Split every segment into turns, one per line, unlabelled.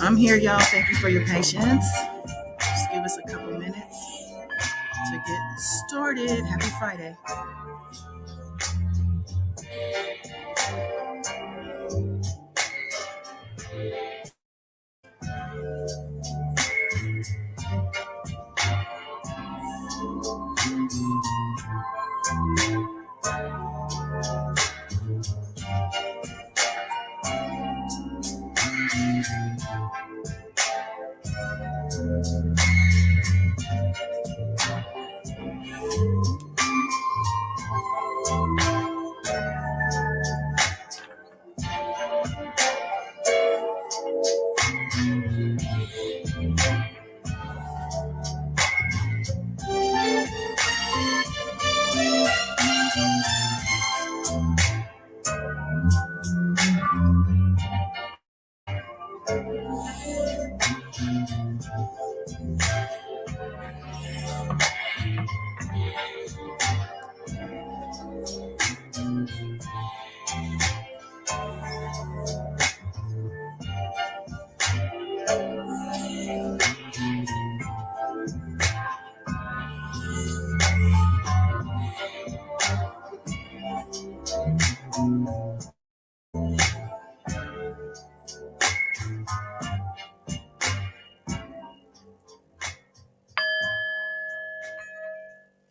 I'm here, y'all. Thank you for your patience. Just give us a couple minutes to get started. Happy Friday.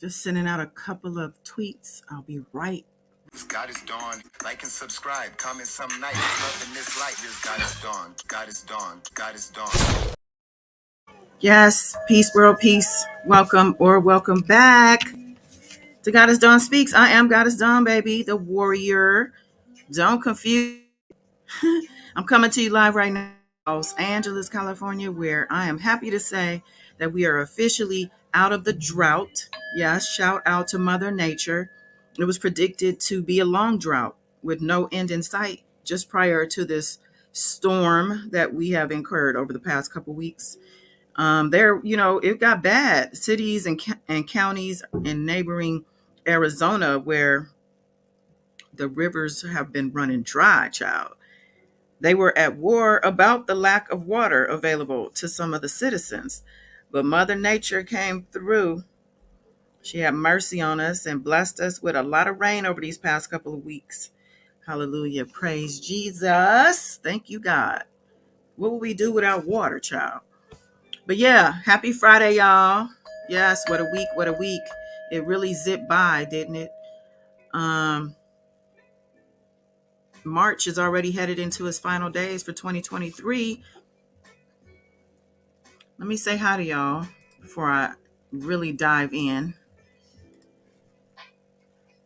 Just sending out a couple of tweets. I'll be right.
God is dawn. Like and subscribe. Comment some night. Love in this light. Here's God is dawn. God is dawn. God is dawn.
Yes, peace, world peace. Welcome or welcome back to Goddess Dawn Speaks. I am Goddess Dawn, baby, the warrior. Don't confuse. I'm coming to you live right now, Los Angeles, California, where I am happy to say that we are officially out of the drought. Yes, shout out to Mother Nature. It was predicted to be a long drought with no end in sight just prior to this storm that we have incurred over the past couple weeks. It got bad. Cities and counties in neighboring Arizona where the rivers have been running dry, child. They were at war about the lack of water available to some of the citizens. But Mother Nature came through. She had mercy on us and blessed us with a lot of rain over these past couple of weeks. Hallelujah. Praise Jesus. Thank you, God. What would we do without water, child? But yeah, happy Friday, y'all. Yes, what a week, what a week. It really zipped by, didn't it? March is already headed into its final days for 2023. Let me say hi to y'all before I really dive in.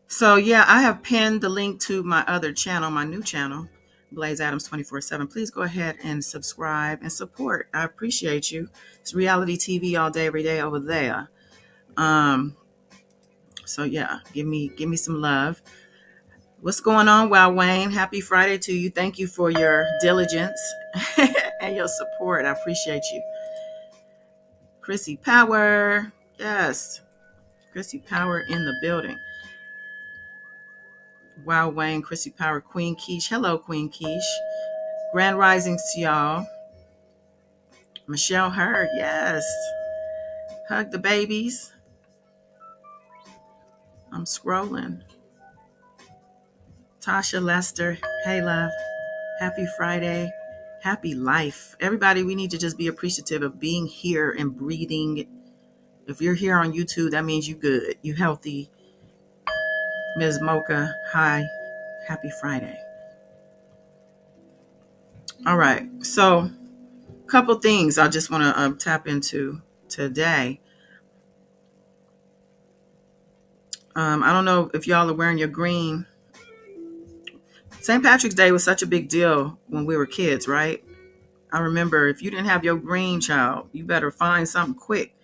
So yeah, I have pinned the link to my other channel, my new channel, Blaze Adams 24/7. Please go ahead and subscribe and support. I appreciate you. It's reality TV all day, every day over there. So yeah, give me some love. What's going on, Wow Wayne? Happy Friday to you. Thank you for your diligence and your support. I appreciate you. Chrissy Power. Yes. Chrissy Power in the building. Wow Wayne, Chrissy Power, Queen Keish. Hello, Queen Keish. Grand risings to y'all. Michelle Hurd, yes. Hug the babies. I'm scrolling. Tasha Lester, hey love. Happy Friday. Happy life. Everybody, we need to just be appreciative of being here and breathing. If you're here on YouTube, that means you good. You healthy. Ms. Mocha, hi. Happy Friday. All right. So, a couple things I just want to tap into today. I don't know if y'all are wearing your green. St. Patrick's Day was such a big deal when we were kids, right? I remember if you didn't have your green, child, you better find something quick.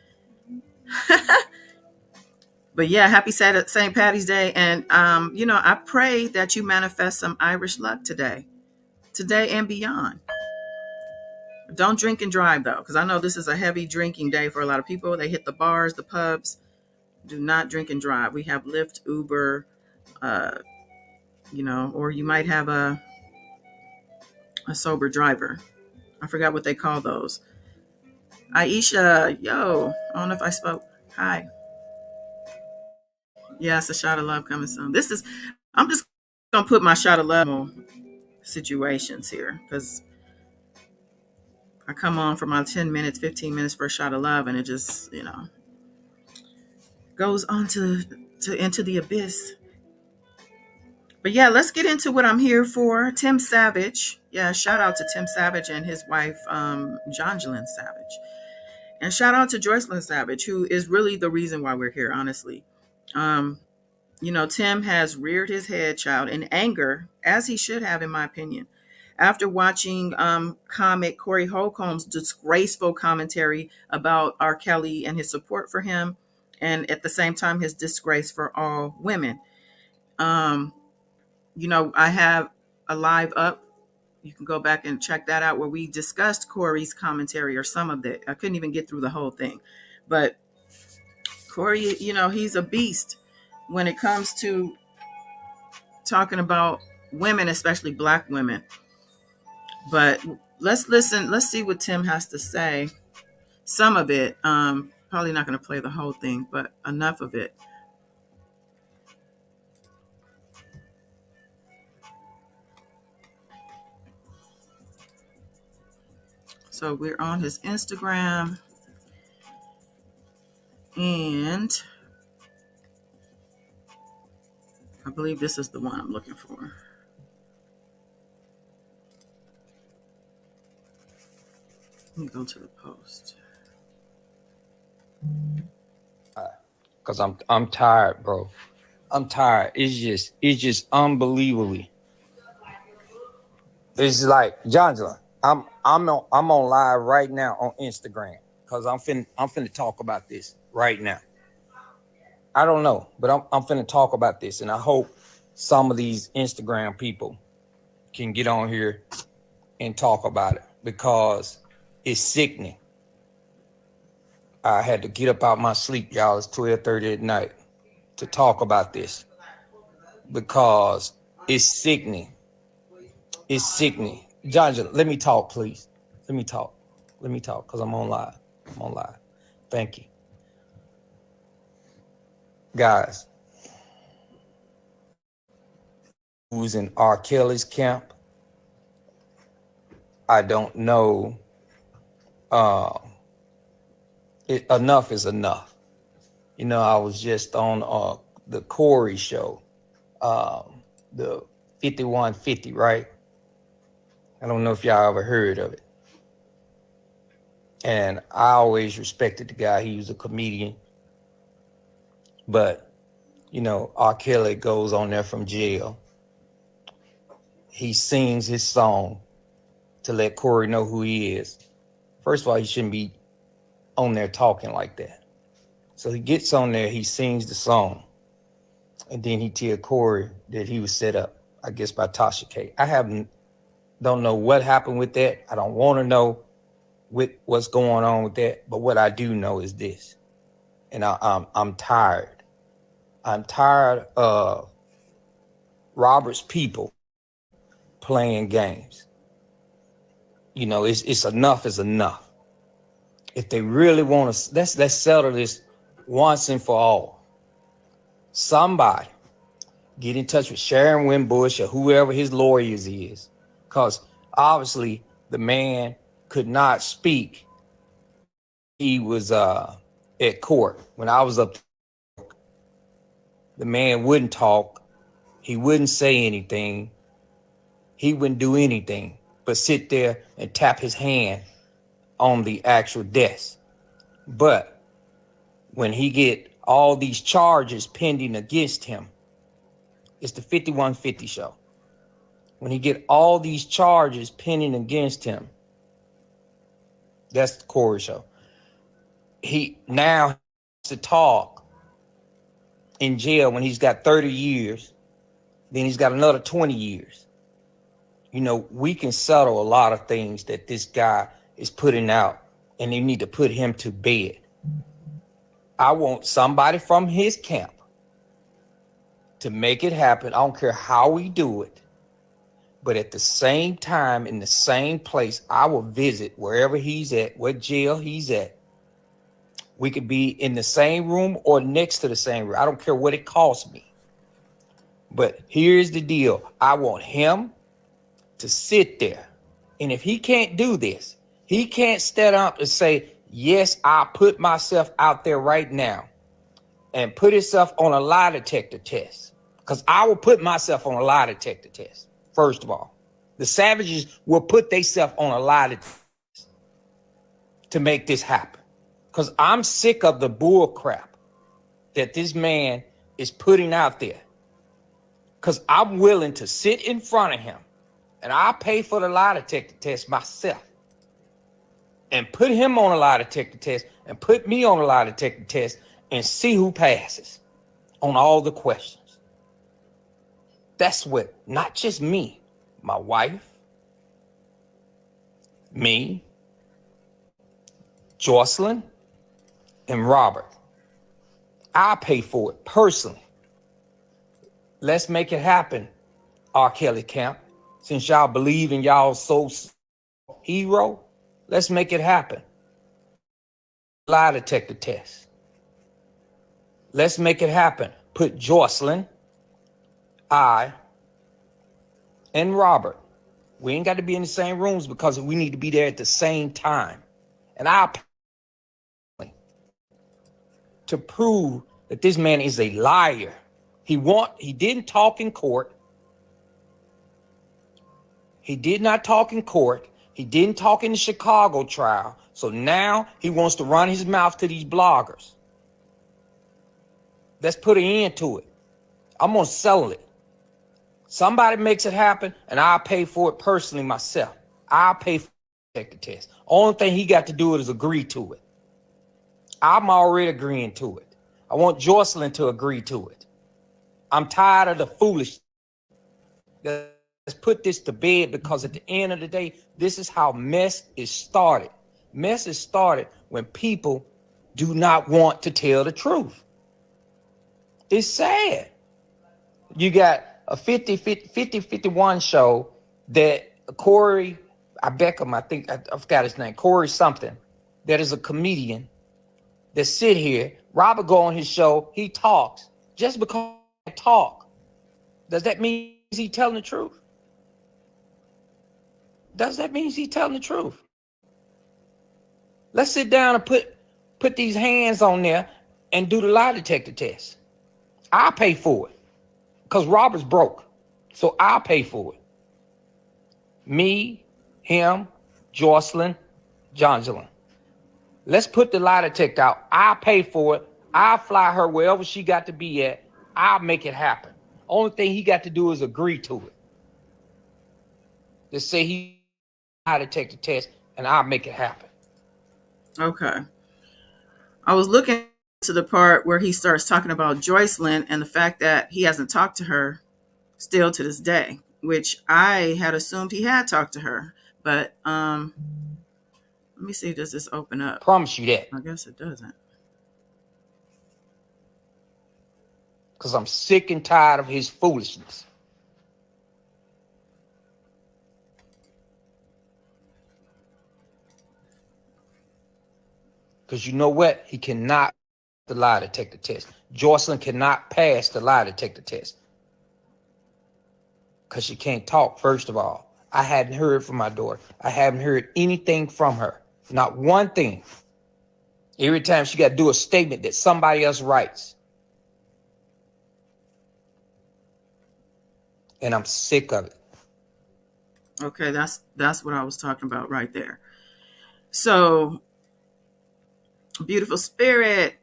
But yeah, happy St. Patty's Day. And, I pray that you manifest some Irish luck today and beyond. Don't drink and drive, though, because I know this is a heavy drinking day for a lot of people. They hit the bars, the pubs. Do not drink and drive. We have Lyft, Uber, uh, or you might have a sober driver. I forgot what they call those. Aisha, yo, I don't know if I spoke. Hi. Yes, a shot of love coming soon. I'm just gonna put my shot of love on situations here because I come on for my 10 minutes, 15 minutes for a shot of love, and it just, goes on to into the abyss. But yeah, let's get into what I'm here for. Tim Savage. Yeah, shout out to Tim Savage and his wife, Jonjolyn Savage. And shout out to Joycelyn Savage, who is really the reason why we're here, honestly. Um, Tim has reared his head, child, in anger, as he should have, in my opinion, after watching comic Corey Holcomb's disgraceful commentary about R. Kelly and his support for him, and at the same time, his disgrace for all women. Um, I have a live up. You can go back and check that out where we discussed Corey's commentary or some of it. I couldn't even get through the whole thing. But Corey, he's a beast when it comes to talking about women, especially Black women. But let's listen. Let's see what Tim has to say. Some of it. Probably not going to play the whole thing, but enough of it. So we're on his Instagram, and I believe this is the one I'm looking for. Let me go to the post.
Cause I'm tired, bro. I'm tired. It's just unbelievably. It's like Jonjolyn. I'm on live right now on Instagram because I'm finna talk about this right now. I don't know, but I'm finna talk about this, and I hope some of these Instagram people can get on here and talk about it because it's sickening. I had to get up out my sleep, y'all. It's 12:30 at night to talk about this because it's sickening. It's sickening. Jonjolyn, let me talk, please. Let me talk, because I'm on live. Thank you. Guys, who's in R. Kelly's camp? I don't know. Enough is enough. I was just on the Corey show, the 5150, right? I don't know if y'all ever heard of it. And I always respected the guy. He was a comedian. But, R. Kelly goes on there from jail. He sings his song to let Corey know who he is. First of all, he shouldn't be on there talking like that. So he gets on there, he sings the song. And then he tells Corey that he was set up, I guess, by Tasha K. Don't know what happened with that. I don't want to know what's going on with that. But what I do know is this. And I'm tired. I'm tired of Robert's people playing games. It's enough is enough. If they really want to, let's settle this once and for all. Somebody get in touch with Sharon Wimbush or whoever his lawyers is, because obviously the man could not speak. He was at court. When I was up, the man wouldn't talk. He wouldn't say anything. He wouldn't do anything but sit there and tap his hand on the actual desk. But when he get all these charges pending against him, it's the 5150 show. When he get all these charges pending against him, that's the Corey show. He now has to talk in jail when he's got 30 years. Then he's got another 20 years. You know, we can settle a lot of things that this guy is putting out, and they need to put him to bed. I want somebody from his camp to make it happen. I don't care how we do it. But at the same time, in the same place, I will visit wherever he's at, what jail he's at. We could be in the same room or next to the same room. I don't care what it costs me. But here's the deal. I want him to sit there. And if he can't do this, he can't stand up and say, yes, I put myself out there right now, and put himself on a lie detector test. Because I will put myself on a lie detector test. First of all, the Savages will put themselves on a lie detector test to make this happen. Because I'm sick of the bull crap that this man is putting out there. Because I'm willing to sit in front of him, and I'll pay for the lie detector test myself, and put him on a lie detector test, and put me on a lie detector test, and see who passes on all the questions. That's what, not just me, my wife, me, Jocelyn, and Robert. I pay for it personally. Let's make it happen, R. Kelly camp. Since y'all believe in y'all so hero, let's make it happen. Lie detector test. Let's make it happen. Put Jocelyn, I, and Robert. We ain't got to be in the same rooms because we need to be there at the same time. And I'll pay to prove that this man is a liar. He didn't talk in court. He did not talk in court. He didn't talk in the Chicago trial. So now he wants to run his mouth to these bloggers. Let's put an end to it. I'm going to settle it. Somebody makes it happen, and I'll pay for it personally myself. I'll pay for the test. Only thing he got to do is agree to it. I'm already agreeing to it. I want Jocelyn to agree to it. I'm tired of the foolishness. Let's put this to bed, because at the end of the day, this is how mess is started. Mess is started when people do not want to tell the truth. It's sad. You got a 50-51 show that Corey Beckham, I think, I forgot his name, Corey something, that is a comedian that sit here. Robert go on his show, he talks. Just because he talk, does that mean he telling the truth? Does that mean he telling the truth? Let's sit down and put these hands on there and do the lie detector test. I'll pay for it, because Robert's broke. So I'll pay for it. Me, him, Jocelyn, Jongelyn. Let's put the lie detector out. I'll pay for it. I'll fly her wherever she got to be at. I'll make it happen. Only thing he got to do is agree to it. Just say he lie detector test, and I'll make it happen.
Okay. I was looking to the part where he starts talking about Joycelyn and the fact that he hasn't talked to her still to this day, which I had assumed he had talked to her. But let me see, does this open up?
Promise you that.
I guess it doesn't.
Because I'm sick and tired of his foolishness. Because you know what? He cannot the lie detector test. Jocelyn cannot pass the lie detector test, because she can't talk, first of all. I hadn't heard from my daughter. I haven't heard anything from her. Not one thing. Every time she got to do a statement that somebody else writes. And I'm sick of it.
Okay, that's what I was talking about right there. So, beautiful spirit.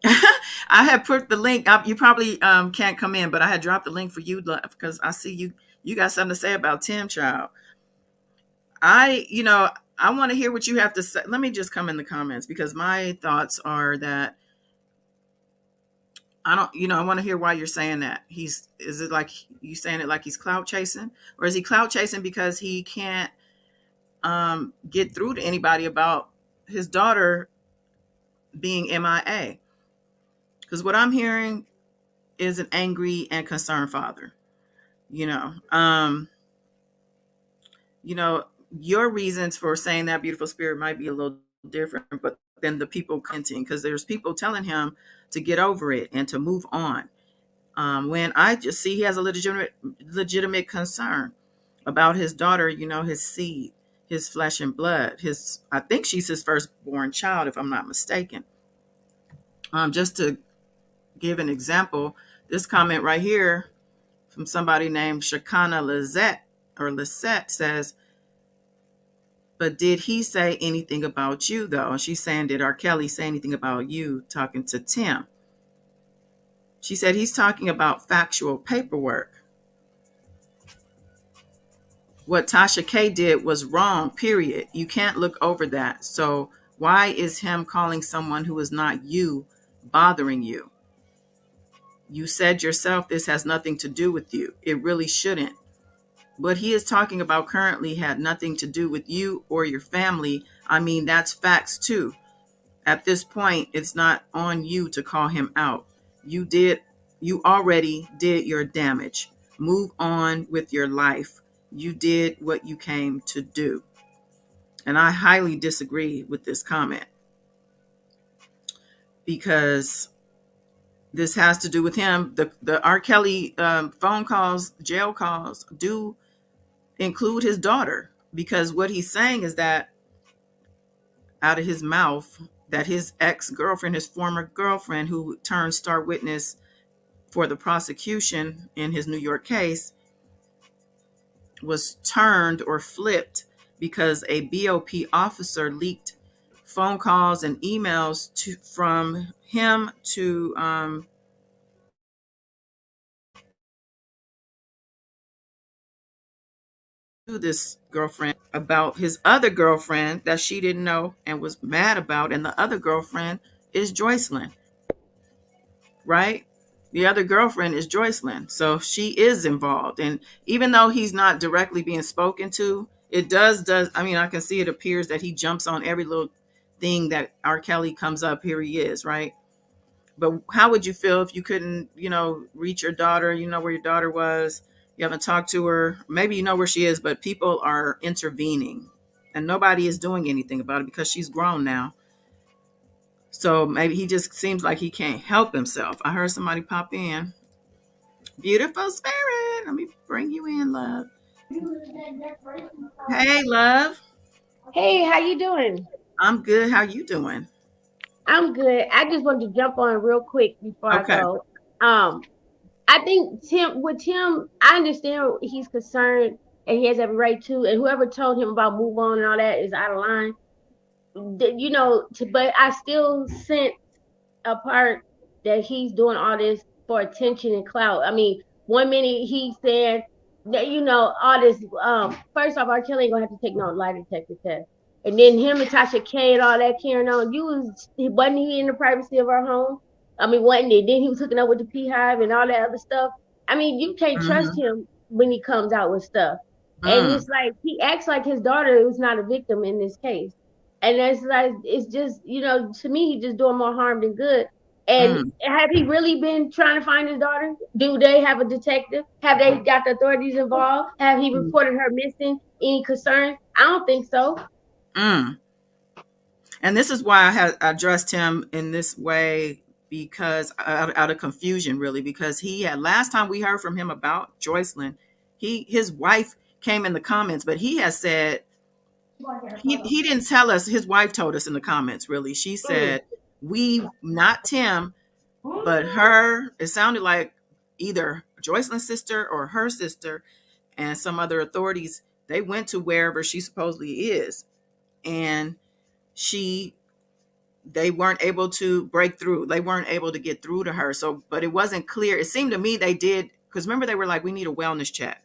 I had put the link up. You probably can't come in, but I had dropped the link for you because I see you got something to say about Tim Child. I want to hear what you have to say. Let me just come in the comments because my thoughts are that I don't, I want to hear why you're saying that. Is it like you saying it like he's clout chasing, or is he clout chasing because he can't get through to anybody about his daughter being MIA? Because what I'm hearing is an angry and concerned father. You know, um, you know, your reasons for saying that beautiful spirit might be a little different, but than the people commenting, because there's people telling him to get over it and to move on. When I just see he has a legitimate concern about his daughter, his seed, his flesh and blood, I think she's his firstborn child, if I'm not mistaken. Just to give an example, this comment right here from somebody named Shakana Lisette says, but did he say anything about you though? And she's saying, did R. Kelly say anything about you talking to Tim? She said he's talking about factual paperwork. What Tasha K did was wrong, period. You can't look over that. So why is him calling someone who is not you bothering you? You said yourself this has nothing to do with you. It really shouldn't. What he is talking about currently had nothing to do with you or your family. I mean, that's facts too. At this point, it's not on you to call him out. You already did your damage. Move on with your life. You did what you came to do. And I highly disagree with this comment because this has to do with him. The R. Kelly phone calls, jail calls do include his daughter, because what he's saying is that out of his mouth that his ex-girlfriend, his former girlfriend, who turned star witness for the prosecution in his New York case, was turned or flipped because a BOP officer leaked phone calls and emails from him to this girlfriend about his other girlfriend that she didn't know and was mad about. And the other girlfriend is Joycelyn, right? The other girlfriend is Joycelyn. So she is involved. And even though he's not directly being spoken to, it does, I mean, I can see it appears that he jumps on every little thing that R. Kelly comes up. Here he is, right? But how would you feel if you couldn't, reach your daughter, where your daughter was, you haven't talked to her, maybe you know where she is, but people are intervening and nobody is doing anything about it because she's grown now. So maybe he just seems like he can't help himself. I heard somebody pop in. Beautiful spirit. Let me bring you in, love. Hey, love.
Hey, how you doing?
I'm good. How you doing?
I'm good. I just wanted to jump on real quick before I
Okay.
go. Um, I think Tim, I understand he's concerned and he has every right to, and whoever told him about move on and all that is out of line. But I still sense a part that he's doing all this for attention and clout. I mean, one minute he's saying that all this. First off, R. Kelly ain't gonna have to take no lie detector test, and then him and Tasha K and all that carrying on. Wasn't he in the privacy of our home? I mean, wasn't it? Then he was hooking up with the Beehive and all that other stuff. I mean, you can't trust
Mm-hmm.
him when he comes out with stuff, and
Mm,
it's like he acts like his daughter was not a victim in this case. And that's like it's just to me he's just doing more harm than good. And
mm,
have he really been trying to find his daughter? Do they have a detective? Have they got the authorities involved? Have he
mm,
reported her missing? Any concerns? I don't think so.
mm. And this is why I had addressed him in this way, because out of confusion, really, because he had last time we heard from him about Joycelyn, his wife came in the comments, but he has said he didn't tell us. His wife told us in the comments. Really, she
Mm.
said we not Tim, but her. It sounded like either Joycelyn's sister or her sister and some other authorities. They went to wherever she supposedly is, and she they weren't able to break through. They weren't able to get through to her. So, but it wasn't clear. It seemed to me they did, because remember they were like, we need a wellness check,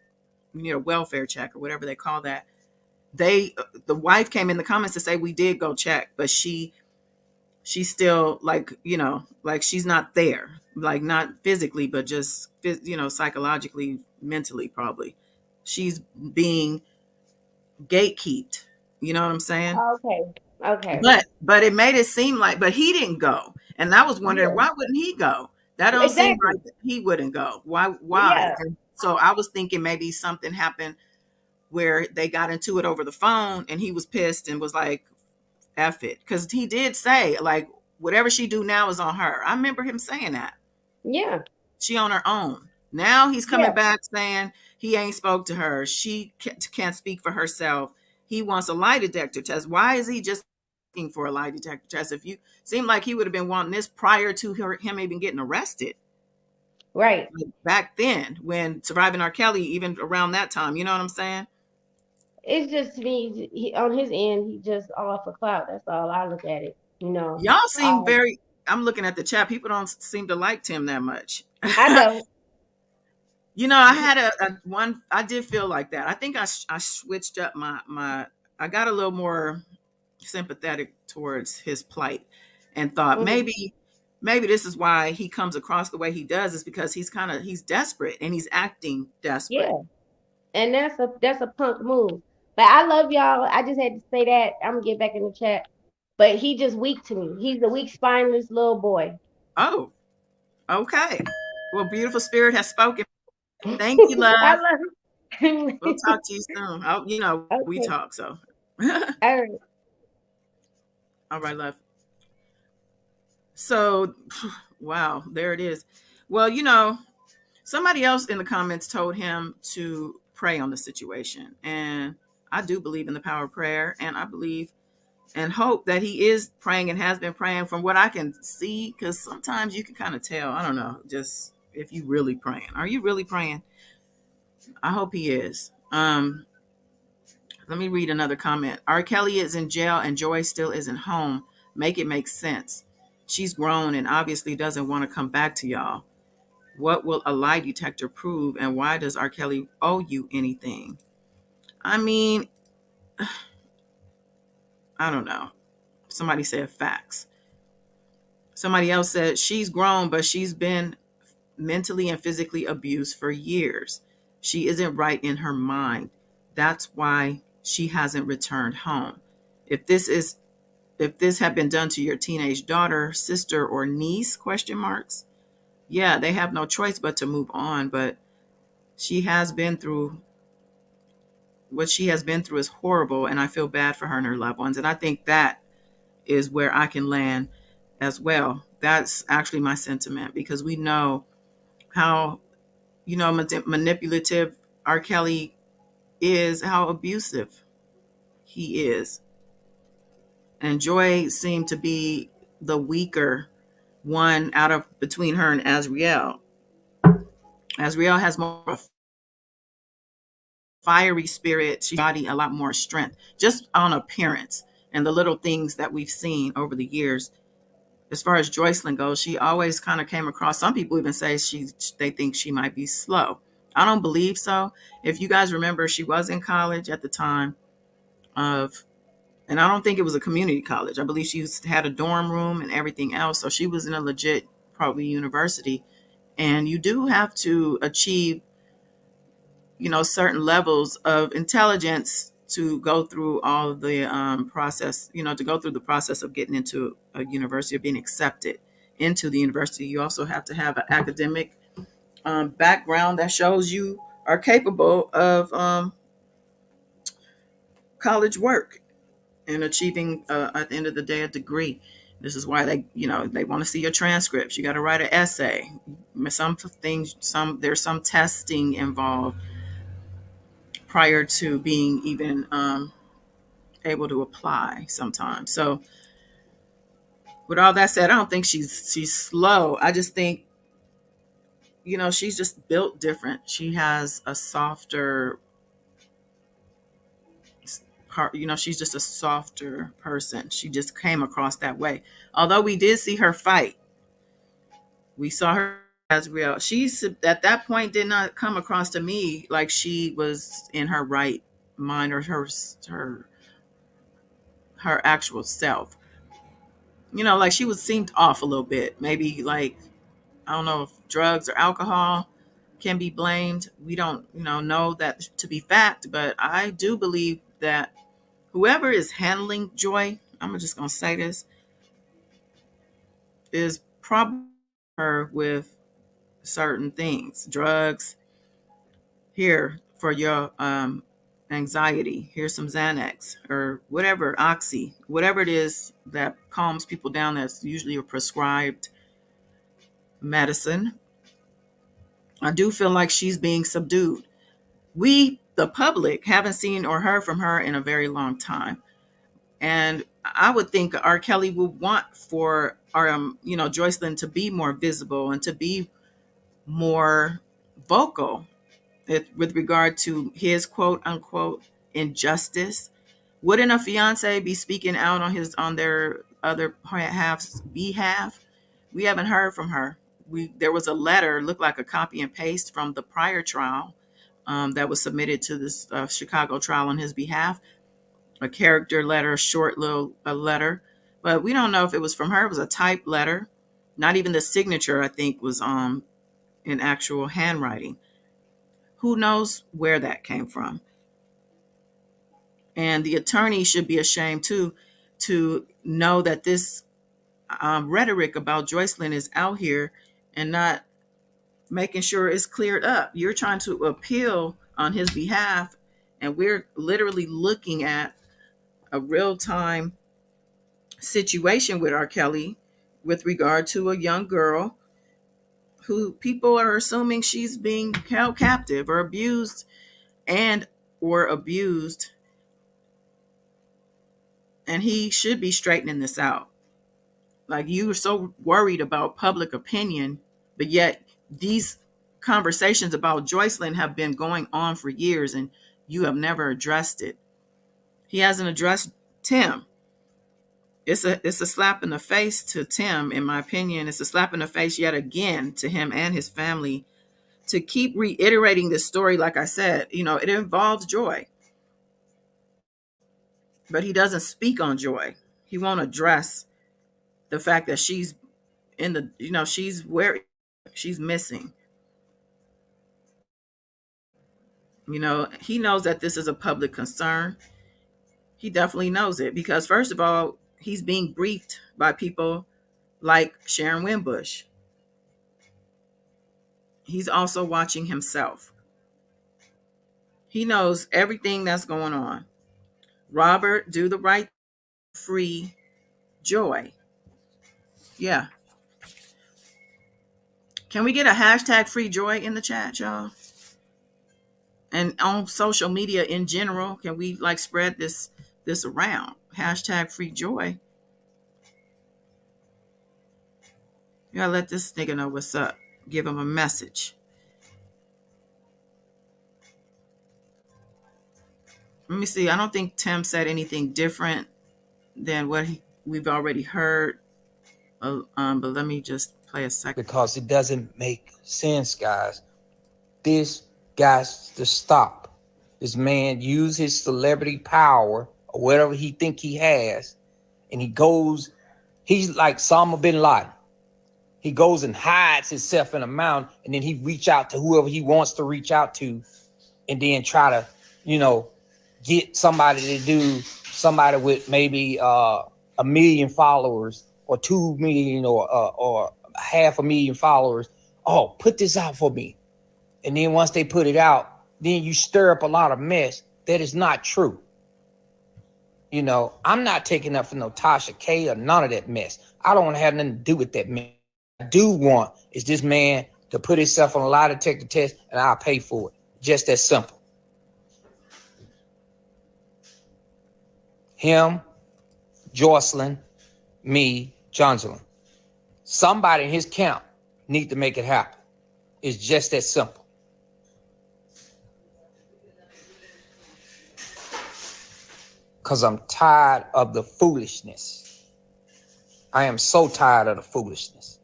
we need a welfare check, or whatever they call that. They, the wife came in the comments to say we did go check, but she's still like, like she's not there, like not physically, but just psychologically, mentally, probably. She's being gatekept. You know what I'm saying?
Okay. Okay.
But it made it seem like, but he didn't go, and I was wondering
Yeah.
why wouldn't he go? That don't seem
Exactly.
like he wouldn't go. Why?
Yeah.
And so I was thinking maybe something happened where they got into it over the phone, and he was pissed and was like, "F it," because he did say like, "Whatever she do now is on her." I remember him saying that.
Yeah.
She on her own. Now he's coming
Yeah.
back saying he ain't spoke to her. She can't speak for herself. He wants a lie detector test. Why is he just looking for a lie detector test? If you seemed like he would have been wanting this prior to him even getting arrested,
Right.
like back then when surviving R. Kelly, even around that time. You know what I'm saying?
It's just to me, on his end, he just all for clout. That's all I look at it.
Y'all seem
Um,
very. I'm looking at the chat. People don't seem to like Tim that much.
I don't.
I had a one. I did feel like that. I think I switched up my. I got a little more sympathetic towards his plight, and thought
Mhm.
maybe this is why he comes across the way he does, is because he's desperate and he's acting desperate.
Yeah, and that's a punk move. But I love y'all. I just had to say that. I'm gonna get back in the chat. But he just weak to me. He's a weak, spineless little boy.
Oh, okay. Well, beautiful spirit has spoken. Thank you,
I
love.
love him.
We'll talk to you soon. Oh, we
Okay.
talk so.
All right.
All right, love. So, wow, there it is. Well, somebody else in the comments told him to pray on the situation. And I do believe in the power of prayer. And I believe and hope that he is praying and has been praying from what I can see. Because sometimes you can kind of tell, I don't know, just if you really praying. Are you really praying? I hope he is. Let me read another comment. R. Kelly is in jail and Joy still isn't home. Make it make sense. She's grown and obviously doesn't want to come back to y'all. What will a lie detector prove, and why does R. Kelly owe you anything? I mean, I don't know. Somebody said facts. Somebody else said she's grown, but she's been mentally and physically abused for years. She isn't right in her mind. That's why she hasn't returned home. If this is if this had been done to your teenage daughter, sister, or niece, question marks, yeah, they have no choice but to move on. But she has been through what she has been through is horrible, and I feel bad for her and her loved ones. And I think that is where I can land as well. That's actually my sentiment, because we know how manipulative R. Kelly is, how abusive he is. And Joy seemed to be the weaker one out of between her and Azriel. Azriel has more of a fiery spirit. She's body a lot more strength, just on appearance and the little things that we've seen over the years. As far as Joycelyn goes, she always kind of came across. Some people even say they think she might be slow. I don't believe so. If you guys remember, she was in college at the time of, and I don't think it was a community college. I believe she had a dorm room and everything else. So she was in a legit, probably university. And you do have to achieve, certain levels of intelligence to go through all the process, to go through the process of getting into a university or being accepted into the university. You also have to have an academic background that shows you are capable of college work and achieving, at the end of the day, a degree. This is why they want to see your transcripts. You got to write an essay. Some things, there's some testing involved prior to being even able to apply sometimes. So with all that said, I don't think she's slow. I just think, she's just built different. She has a softer part, she's just a softer person. She just came across that way. Although we did see her fight. We saw her as real. She's at that point did not come across to me like she was in her right mind, or her actual self. Like she was seemed off a little bit. Maybe like, I don't know if drugs or alcohol can be blamed. We don't, know that to be fact, but I do believe that whoever is handling Joy, I'm just gonna say this, is probably her with certain things, drugs. Here for your anxiety. Here's some Xanax or whatever, Oxy, whatever it is that calms people down. That's usually a prescribed medicine. I do feel like she's being subdued. We, the public, haven't seen or heard from her in a very long time. And I would think R. Kelly would want for our, Joycelyn to be more visible and to be more vocal with regard to his quote unquote injustice. Wouldn't a fiance be speaking out on their other half's behalf? We haven't heard from her. There was a letter, looked like a copy and paste from the prior trial, that was submitted to this Chicago trial on his behalf. A character letter, a short little letter, but we don't know if it was from her. It was a typed letter. Not even the signature, I think, was in actual handwriting. Who knows where that came from? And the attorney should be ashamed too, to know that this rhetoric about Joycelyn is out here and not making sure it's cleared up. You're trying to appeal on his behalf, and we're literally looking at a real time situation with R. Kelly with regard to a young girl who people are assuming she's being held captive or abused or abused, and he should be straightening this out. Like, you are so worried about public opinion, but yet these conversations about Joycelyn have been going on for years, and you have never addressed it. He hasn't addressed Tim. It's a slap in the face to Tim, in my opinion. It's a slap in the face yet again to him and his family to keep reiterating this story. Like I said, it involves Joy, but he doesn't speak on Joy. He won't address the fact that she's in the, she's where she's missing. He knows that this is a public concern. He definitely knows it because, first of all, he's being briefed by people like Sharon Wimbush. He's also watching himself. He knows everything that's going on. Robert, do the right, free Joy. Yeah. Can we get a hashtag free Joy in the chat, y'all? And on social media in general, can we spread this around? Hashtag free Joy. You gotta let this nigga know what's up. Give him a message. Let me see. I don't think Tim said anything different than what we've already heard. But let me just play a second.
Because it doesn't make sense, guys. This got to stop. This man use his celebrity power or whatever he think he has, and he's like Osama bin Laden. He goes and hides himself in a mountain, and then he reach out to whoever he wants to reach out to, and then try to, get somebody with maybe 1 million followers or 2 million or 500,000 followers. Oh, put this out for me. And then once they put it out, then you stir up a lot of mess that is not true. I'm not taking up for no Tasha K or none of that mess. I don't want to have nothing to do with that mess. I do want is this man to put himself on a lie detector test, and I'll pay for it. Just that simple. Him, Jocelyn, me, Johnson. Somebody in his camp need to make it happen. It's just that simple. Because I'm tired of the foolishness. I am so tired of the foolishness.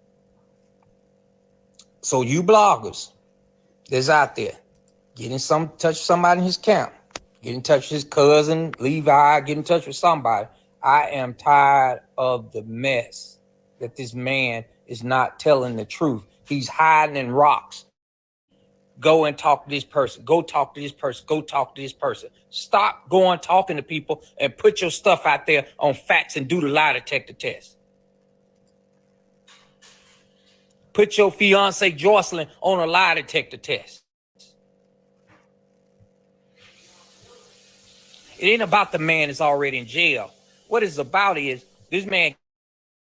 So you bloggers that's out there, get in touch with somebody in his camp. Get in touch with his cousin, Levi. Get in touch with somebody. I am tired of the mess that this man is not telling the truth. He's hiding in rocks. Go and talk to this person. Go talk to this person. Go talk to this person. Stop going talking to people and put your stuff out there on facts and do the lie detector test. Put your fiance Jocelyn on a lie detector test. It ain't about the man that's already in jail. What it's about is this man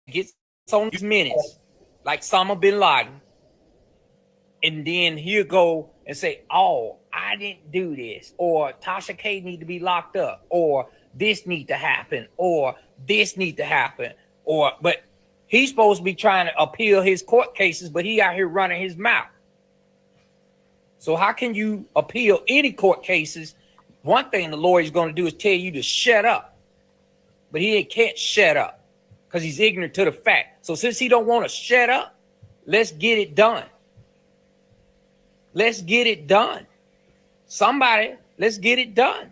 gets on these minutes, like Osama bin Laden, and then he'll go and say, oh, I didn't do this, or Tasha K need to be locked up, or this need to happen, or this need to happen, but he's supposed to be trying to appeal his court cases, but he out here running his mouth. So how can you appeal any court cases? One thing the lawyer's going to do is tell you to shut up, but he can't shut up because he's ignorant to the fact. So since he don't want to shut up, let's get it done. Let's get it done. Somebody, let's get it done.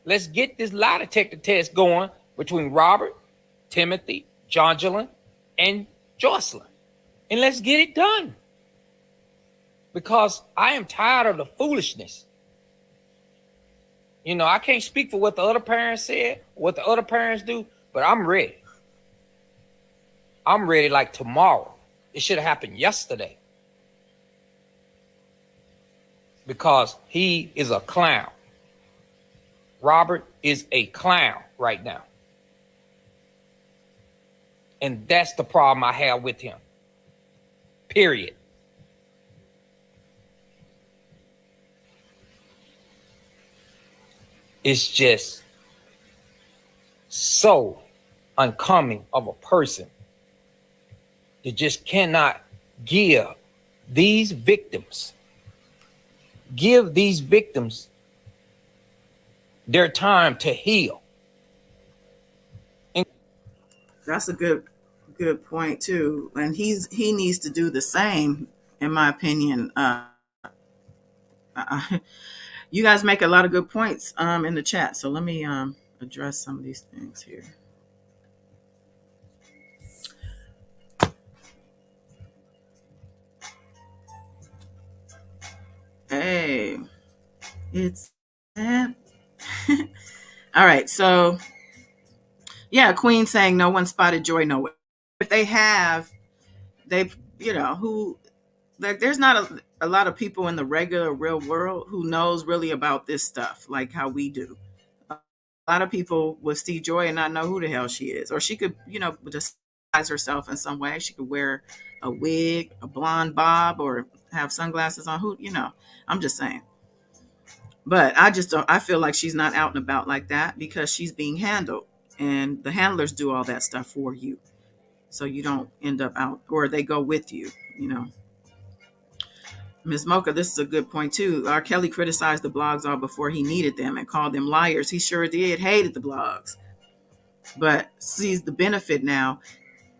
Let's get this lie detector test going between Robert, Timothy, Jonjolin, and Jocelyn. And let's get it done. Because I am tired of the foolishness. You know, I can't speak for what the other parents said, what the other parents do, but I'm ready. I'm ready like tomorrow. It should have happened yesterday. Because he is a clown. Robert is a clown right now. And that's the problem I have with him. Period. It's just so uncommon of a person that just cannot give these victims their time to heal.
That's a good point too, and he needs to do the same, in my opinion. You guys make a lot of good points in the chat, so let me address some of these things here. Hey, it's that. All right, so yeah, Queen saying no one spotted Joy nowhere. If they have, they, who, like, there's not a lot of people in the regular real world who knows really about this stuff like how we do. A lot of people would see Joy and not know who the hell she is, or she could, disguise herself in some way. She could wear a wig, a blonde bob, or have sunglasses on. I'm just saying. But I just don't. I feel like she's not out and about like that because she's being handled, and the handlers do all that stuff for you, so you don't end up out, or they go with you. Ms. Mocha, this is a good point too. R. Kelly criticized the blogs all before he needed them and called them liars. He sure did. Hated the blogs, but sees the benefit now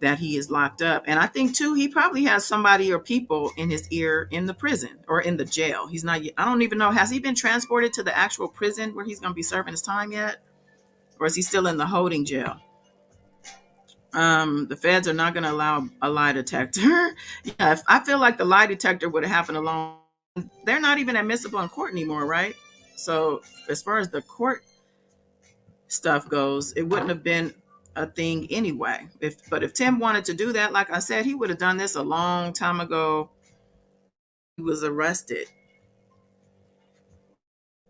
that he is locked up. And I think too, he probably has somebody or people in his ear in the prison or in the jail. He's not, I don't even know, has he been transported to the actual prison where he's going to be serving his time yet? Or is he still in the holding jail? The feds are not going to allow a lie detector. Yeah, I feel like the lie detector would have happened along. They're not even admissible in court anymore, right? So as far as the court stuff goes, it wouldn't have been a thing anyway. But if Tim wanted to do that, like I said, he would have done this a long time ago. He was arrested.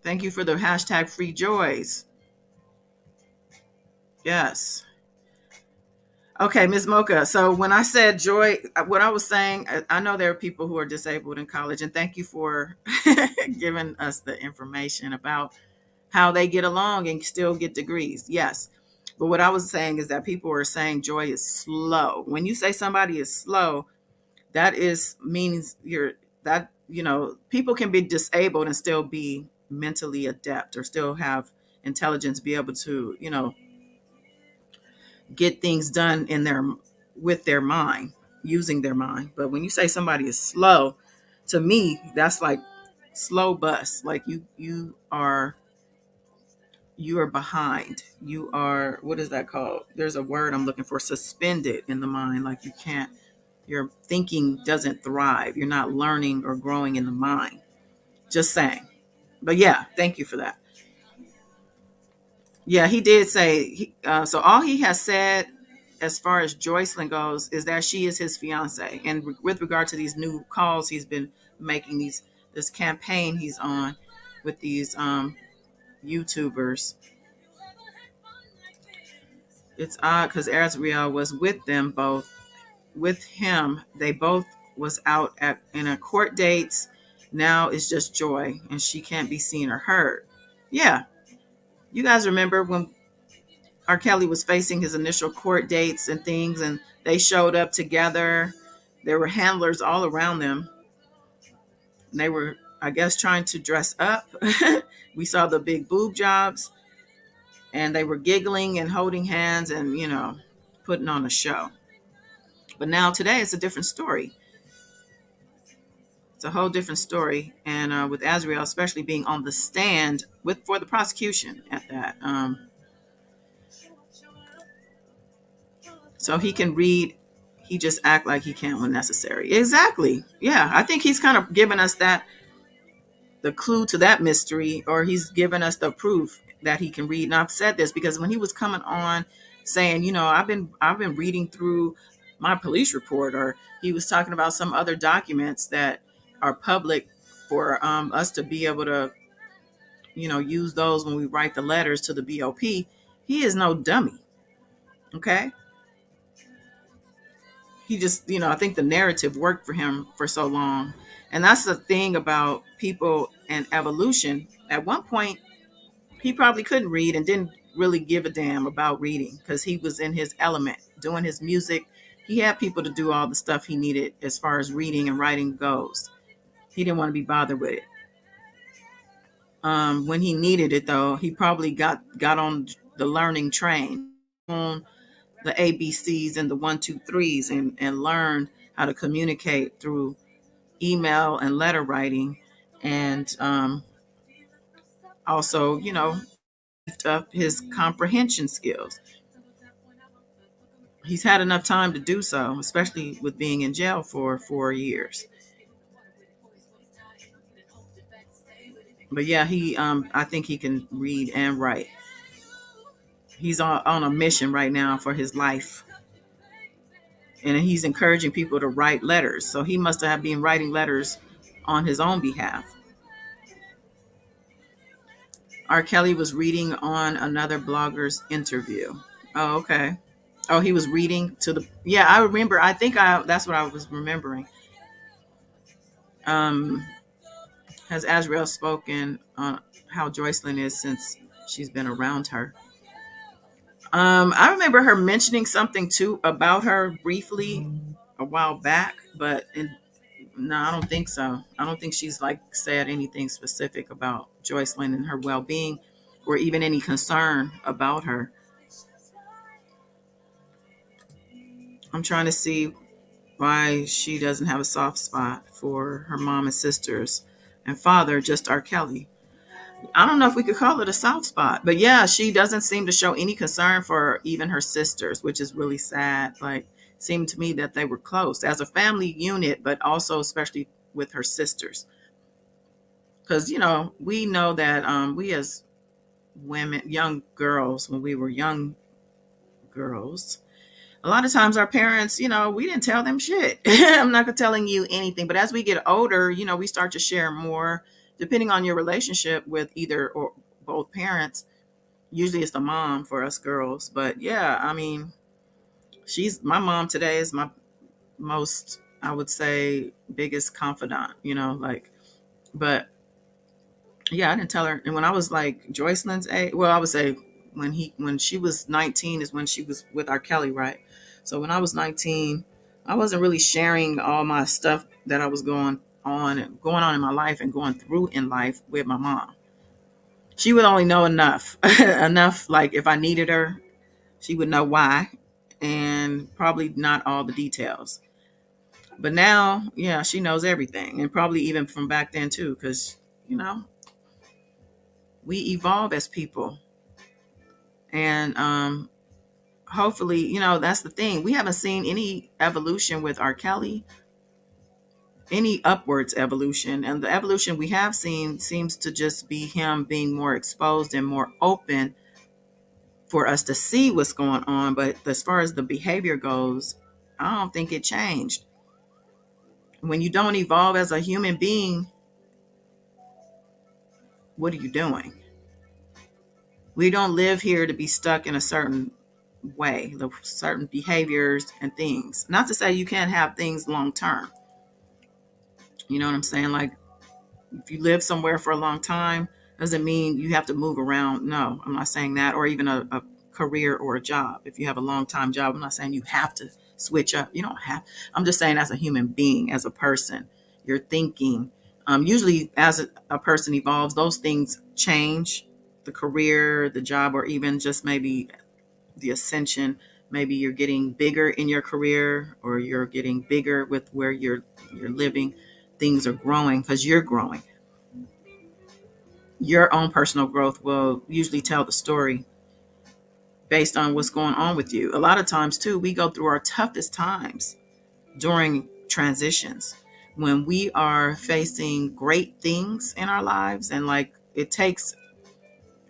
Thank you for the hashtag free joys. Yes. Okay, Ms. Mocha. So when I said joy, what I was saying, I know there are people who are disabled in college, and thank you for giving us the information about how they get along and still get degrees. Yes. But what I was saying is that people are saying Joy is slow. When you say somebody is slow, that is means you're that, people can be disabled and still be mentally adept or still have intelligence, be able to, get things done in their with their mind, using their mind. But when you say somebody is slow, to me, that's like slow bus. Like you are behind. You are, what is that called? There's a word I'm looking for, suspended in the mind. Like you can't, your thinking doesn't thrive. You're not learning or growing in the mind. Just saying. But yeah, thank you for that. Yeah, he did say, so all he has said as far as Joycelyn goes is that she is his fiance. And with regard to these new calls he's been making, this campaign he's on with these YouTubers, it's odd because Azriel was with them both. With him, they both was out in a court dates. Now it's just Joy, and she can't be seen or heard. Yeah, you guys remember when R. Kelly was facing his initial court dates and things, and they showed up together. There were handlers all around them. And they were, I guess, trying to dress up. We saw the big boob jobs, and they were giggling and holding hands and, putting on a show. But now today it's a different story. It's a whole different story. And with Azriel, especially being on the stand for the prosecution at that. So he can read. He just act like he can when necessary. Exactly. Yeah, I think he's kind of given us the clue to that mystery, or he's given us the proof that he can read. And I've said this because when he was coming on saying, I've been reading through my police report, or he was talking about some other documents that are public for us to be able to, use those when we write the letters to the BOP. He is no dummy. Okay. He just, I think the narrative worked for him for so long. And that's the thing about people and evolution. At one point, he probably couldn't read and didn't really give a damn about reading because he was in his element, doing his music. He had people to do all the stuff he needed as far as reading and writing goes. He didn't want to be bothered with it. When he needed it, though, he probably got on the learning train, on the ABCs and the 1, 2, 3s, and learned how to communicate through email and letter writing, and also, lift up his comprehension skills. He's had enough time to do so, especially with being in jail for 4 years. But yeah, I think he can read and write. He's on a mission right now for his life. And he's encouraging people to write letters. So he must have been writing letters on his own behalf. R. Kelly was reading on another blogger's interview. Oh, okay. Oh, he was reading to the. Yeah, I remember. I think that's what I was remembering. Um, has Azriel spoken on how Joycelyn is since she's been around her? I remember her mentioning something too about her briefly a while back, but no, I don't think so. I don't think she's like said anything specific about Joycelyn and her well-being, or even any concern about her. I'm trying to see why she doesn't have a soft spot for her mom and sisters and father, just R. Kelly. I don't know if we could call it a soft spot, but yeah, she doesn't seem to show any concern for even her sisters, which is really sad. Like, seemed to me that they were close as a family unit, but also especially with her sisters. Because, we know that we as women, young girls, when we were young girls, a lot of times our parents, we didn't tell them shit. I'm not telling you anything. But as we get older, we start to share more, depending on your relationship with either or both parents. Usually it's the mom for us girls. But yeah, I mean, my mom today is my most, I would say, biggest confidant, like, but Yeah, I didn't tell her. And when I was like Joycelyn's age, well, I would say when she was 19 is when she was with R. Kelly, right? So when I was 19, I wasn't really sharing all my stuff that I was going on in my life and going through in life with my mom. She would only know enough, enough like if I needed her, she would know why, and probably not all the details. But now, yeah, she knows everything, and probably even from back then too, because you know we evolve as people, and hopefully, that's the thing. We haven't seen any evolution with R. Kelly, any upwards evolution, and the evolution we have seen seems to just be him being more exposed and more open for us to see what's going on. But as far as the behavior goes, I don't think it changed. When you don't evolve as a human being, what are you doing? We don't live here to be stuck in a certain way, the certain behaviors and things. Not to say you can't have things long term. You know what I'm saying? Like if you live somewhere for a long time, doesn't mean you have to move around. No, I'm not saying that. Or even a career or a job. If you have a long time job, I'm not saying you have to switch up. You don't have. I'm just saying as a human being, as a person, you're thinking. Usually, as a person evolves, those things change. The career, the job, or even just maybe the ascension. Maybe you're getting bigger in your career, or you're getting bigger with where you're living. Things are growing because you're growing. Your own personal growth will usually tell the story based on what's going on with you. A lot of times, too, we go through our toughest times during transitions when we are facing great things in our lives. And like it takes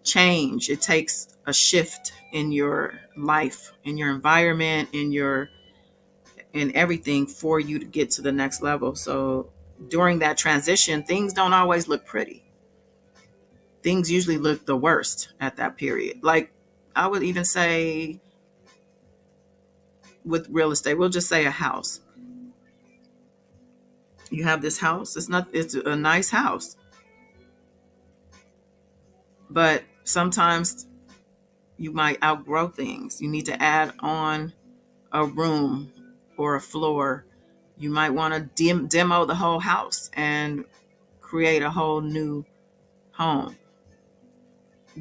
change, it takes a shift in your life, in your environment, in everything for you to get to the next level. So during that transition, things don't always look pretty. Things usually look the worst at that period. Like I would even say with real estate, we'll just say a house. You have this house, it's a nice house, but sometimes you might outgrow things. You need to add on a room or a floor. You might want to demo the whole house and create a whole new home.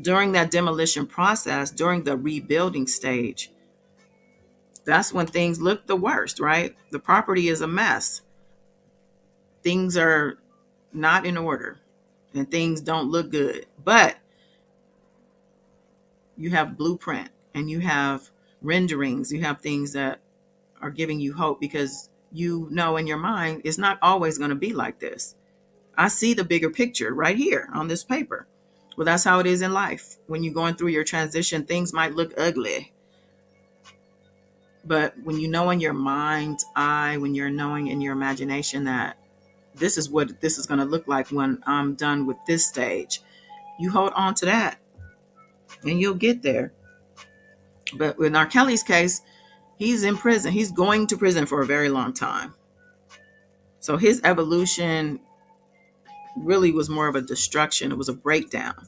During that demolition process, during the rebuilding stage, that's when things look the worst, right? The property is a mess. Things are not in order and things don't look good. But you have blueprint and you have renderings, you have things that are giving you hope because you know in your mind it's not always going to be like this. I see the bigger picture right here on this paper. Well, that's how it is in life. When you're going through your transition, things might look ugly. But when you know in your mind's eye, when you're knowing in your imagination that this is what this is going to look like when I'm done with this stage, you hold on to that and you'll get there. But in R. Kelly's case, he's in prison. He's going to prison for a very long time. So his evolution really was more of a destruction. It was a breakdown.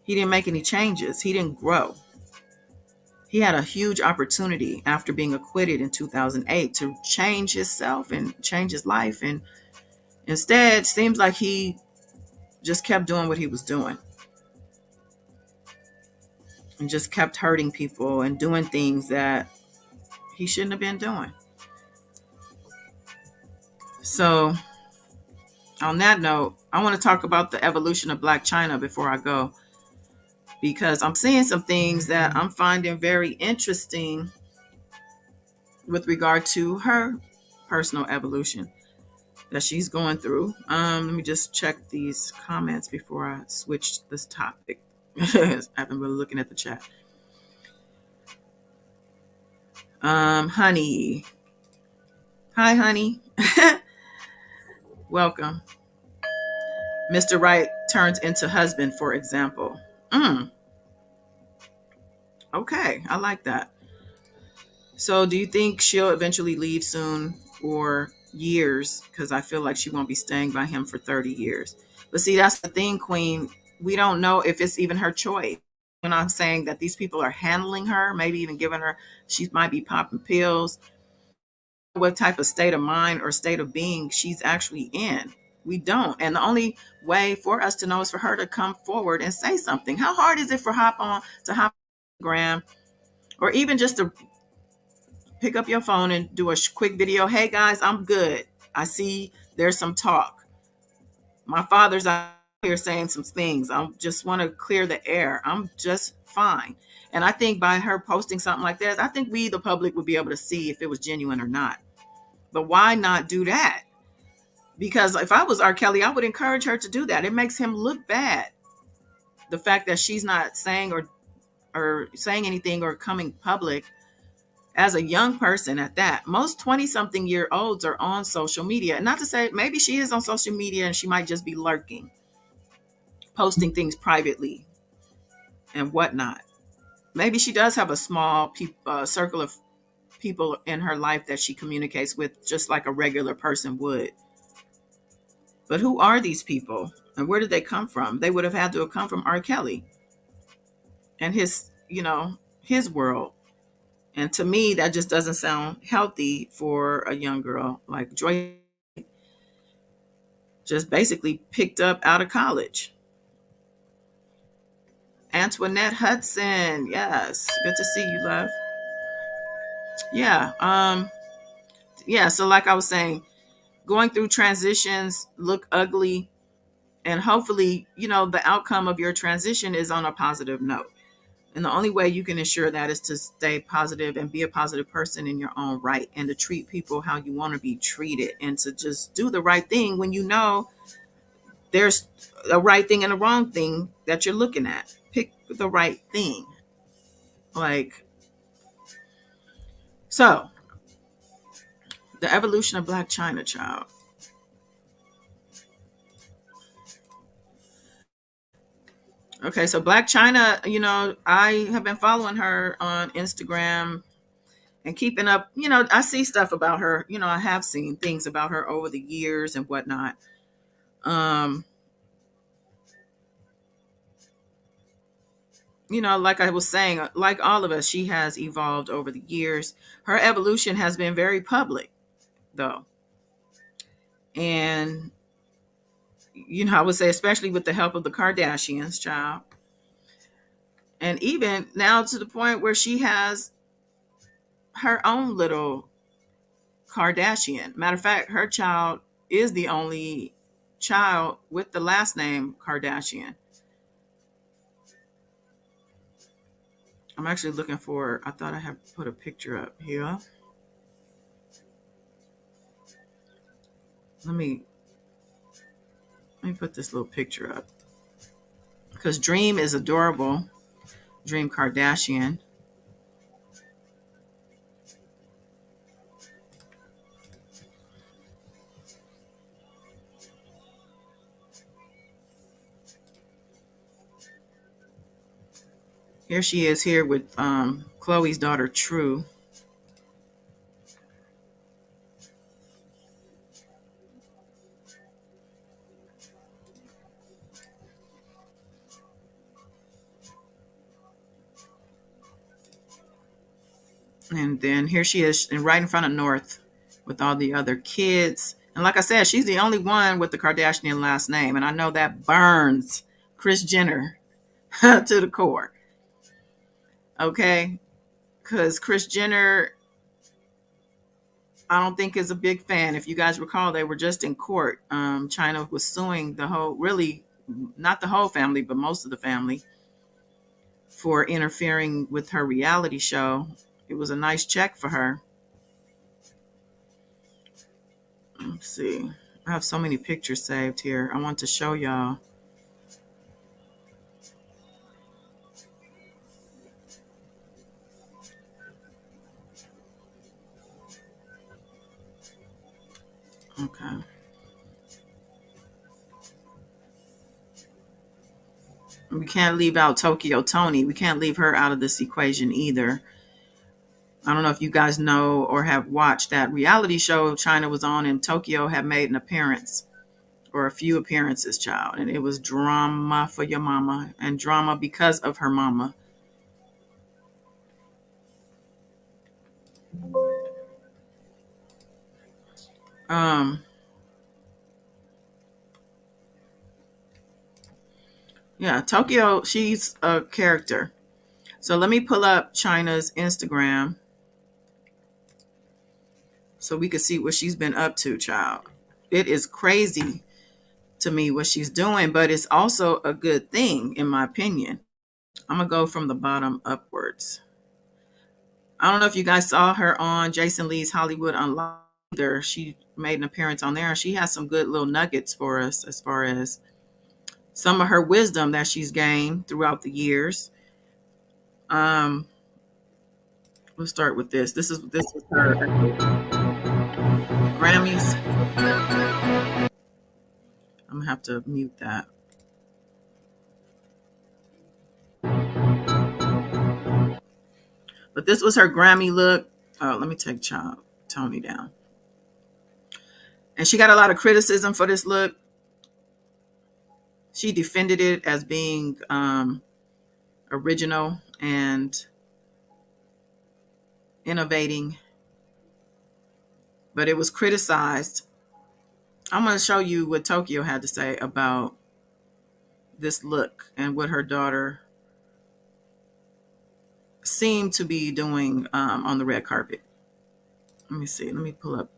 He didn't make any changes. He didn't grow. He had a huge opportunity after being acquitted in 2008 to change himself and change his life. And instead, seems like he just kept doing what he was doing and just kept hurting people and doing things that he shouldn't have been doing. So on that note, I want to talk about the evolution of Blac Chyna before I go, because I'm seeing some things that I'm finding very interesting with regard to her personal evolution that she's going through. Let me just check these comments before I switch this topic. I haven't been looking at the chat. Honey. Hi, honey. Welcome. Mr. Right turns into husband, for example. Okay, I like that. So do you think she'll eventually leave soon or years? Because I feel like she won't be staying by him for 30 years. But see, that's the thing, Queen. We don't know if it's even her choice. When I'm saying that these people are handling her, maybe even giving her, she might be popping pills, what type of state of mind or state of being she's actually in. We don't. And the only way for us to know is for her to come forward and say something. How hard is it for hop on Instagram or even just to pick up your phone and do a quick video? Hey guys, I'm good. I see there's some talk. My father's out here saying some things. I just want to clear the air. I'm just fine. And I think by her posting something like that, I think we, the public, would be able to see if it was genuine or not. But why not do that? Because if I was R. Kelly, I would encourage her to do that. It makes him look bad. The fact that she's not saying or saying anything or coming public as a young person at that. Most 20 something year olds are on social media. And not to say maybe she is on social media and she might just be lurking, posting things privately and whatnot. Maybe she does have a small circle of people in her life that she communicates with just like a regular person would. But who are these people and where did they come from? They would have had to have come from R. Kelly and his world. And to me, that just doesn't sound healthy for a young girl like Joy, just basically picked up out of college. Antoinette Hudson, yes, good to see you, love. Yeah, yeah. So, like I was saying, going through transitions look ugly, and hopefully, the outcome of your transition is on a positive note. And the only way you can ensure that is to stay positive and be a positive person in your own right and to treat people how you want to be treated and to just do the right thing when you know there's a right thing and a wrong thing that you're looking at. Pick the right thing. Like, so the evolution of Blac Chyna, child. Okay, so Blac Chyna, I have been following her on Instagram and keeping up. I see stuff about her. I have seen things about her over the years and whatnot. Um, like I was saying, like all of us, she has evolved over the years. Her evolution has been very public, though. And, I would say, especially with the help of the Kardashians, child. And even now to the point where she has her own little Kardashian. Matter of fact, her child is the only child with the last name Kardashian. I'm actually looking for, I thought I had put a picture up here. Let me put this little picture up. Because Dream is adorable. Dream Kardashian. Here she is here with Chloe's daughter, True. And then here she is right in front of North with all the other kids. And like I said, she's the only one with the Kardashian last name. And I know that burns Kris Jenner to the core. Okay? Because Kris Jenner, I don't think is a big fan. If you guys recall, they were just in court. Chyna was suing really, not the whole family, but most of the family for interfering with her reality show. It was a nice check for her. Let's see. I have so many pictures saved here. I want to show y'all. Okay. We can't leave out Tokyo Toni. We can't leave her out of this equation either. I don't know if you guys know or have watched that reality show Chyna was on, and Tokyo had made an appearance or a few appearances, child. And it was drama for your mama and drama because of her mama. Um, yeah, Tokyo, she's a character. So let me pull up China's Instagram so we could see what she's been up to, child. It is crazy to me what she's doing, but it's also a good thing, in my opinion. I'm going to go from the bottom upwards. I don't know if you guys saw her on Jason Lee's Hollywood Unlocked. She made an appearance on there, and she has some good little nuggets for us as far as some of her wisdom that she's gained throughout the years. Um, let's start with this. This is her Grammys. I'm gonna have to mute that. But this was her Grammy look. Let me take Tony down. And she got a lot of criticism for this look. She defended it as being original and innovating, but it was criticized. I'm going to show you what Tokyo had to say about this look and what her daughter seemed to be doing on the red carpet. Let me see. Let me pull up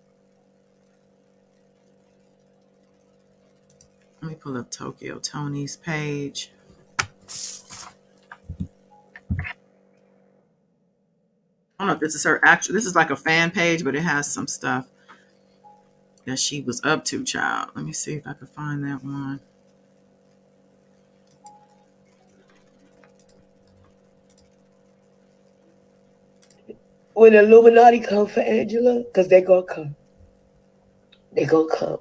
Tokyo Tony's page. I don't know if this is her actual. This is like a fan page, but it has some stuff that she was up to, child. Let me see if I can find that one.
When the Illuminati come for Angela, because they gonna come. They gonna come.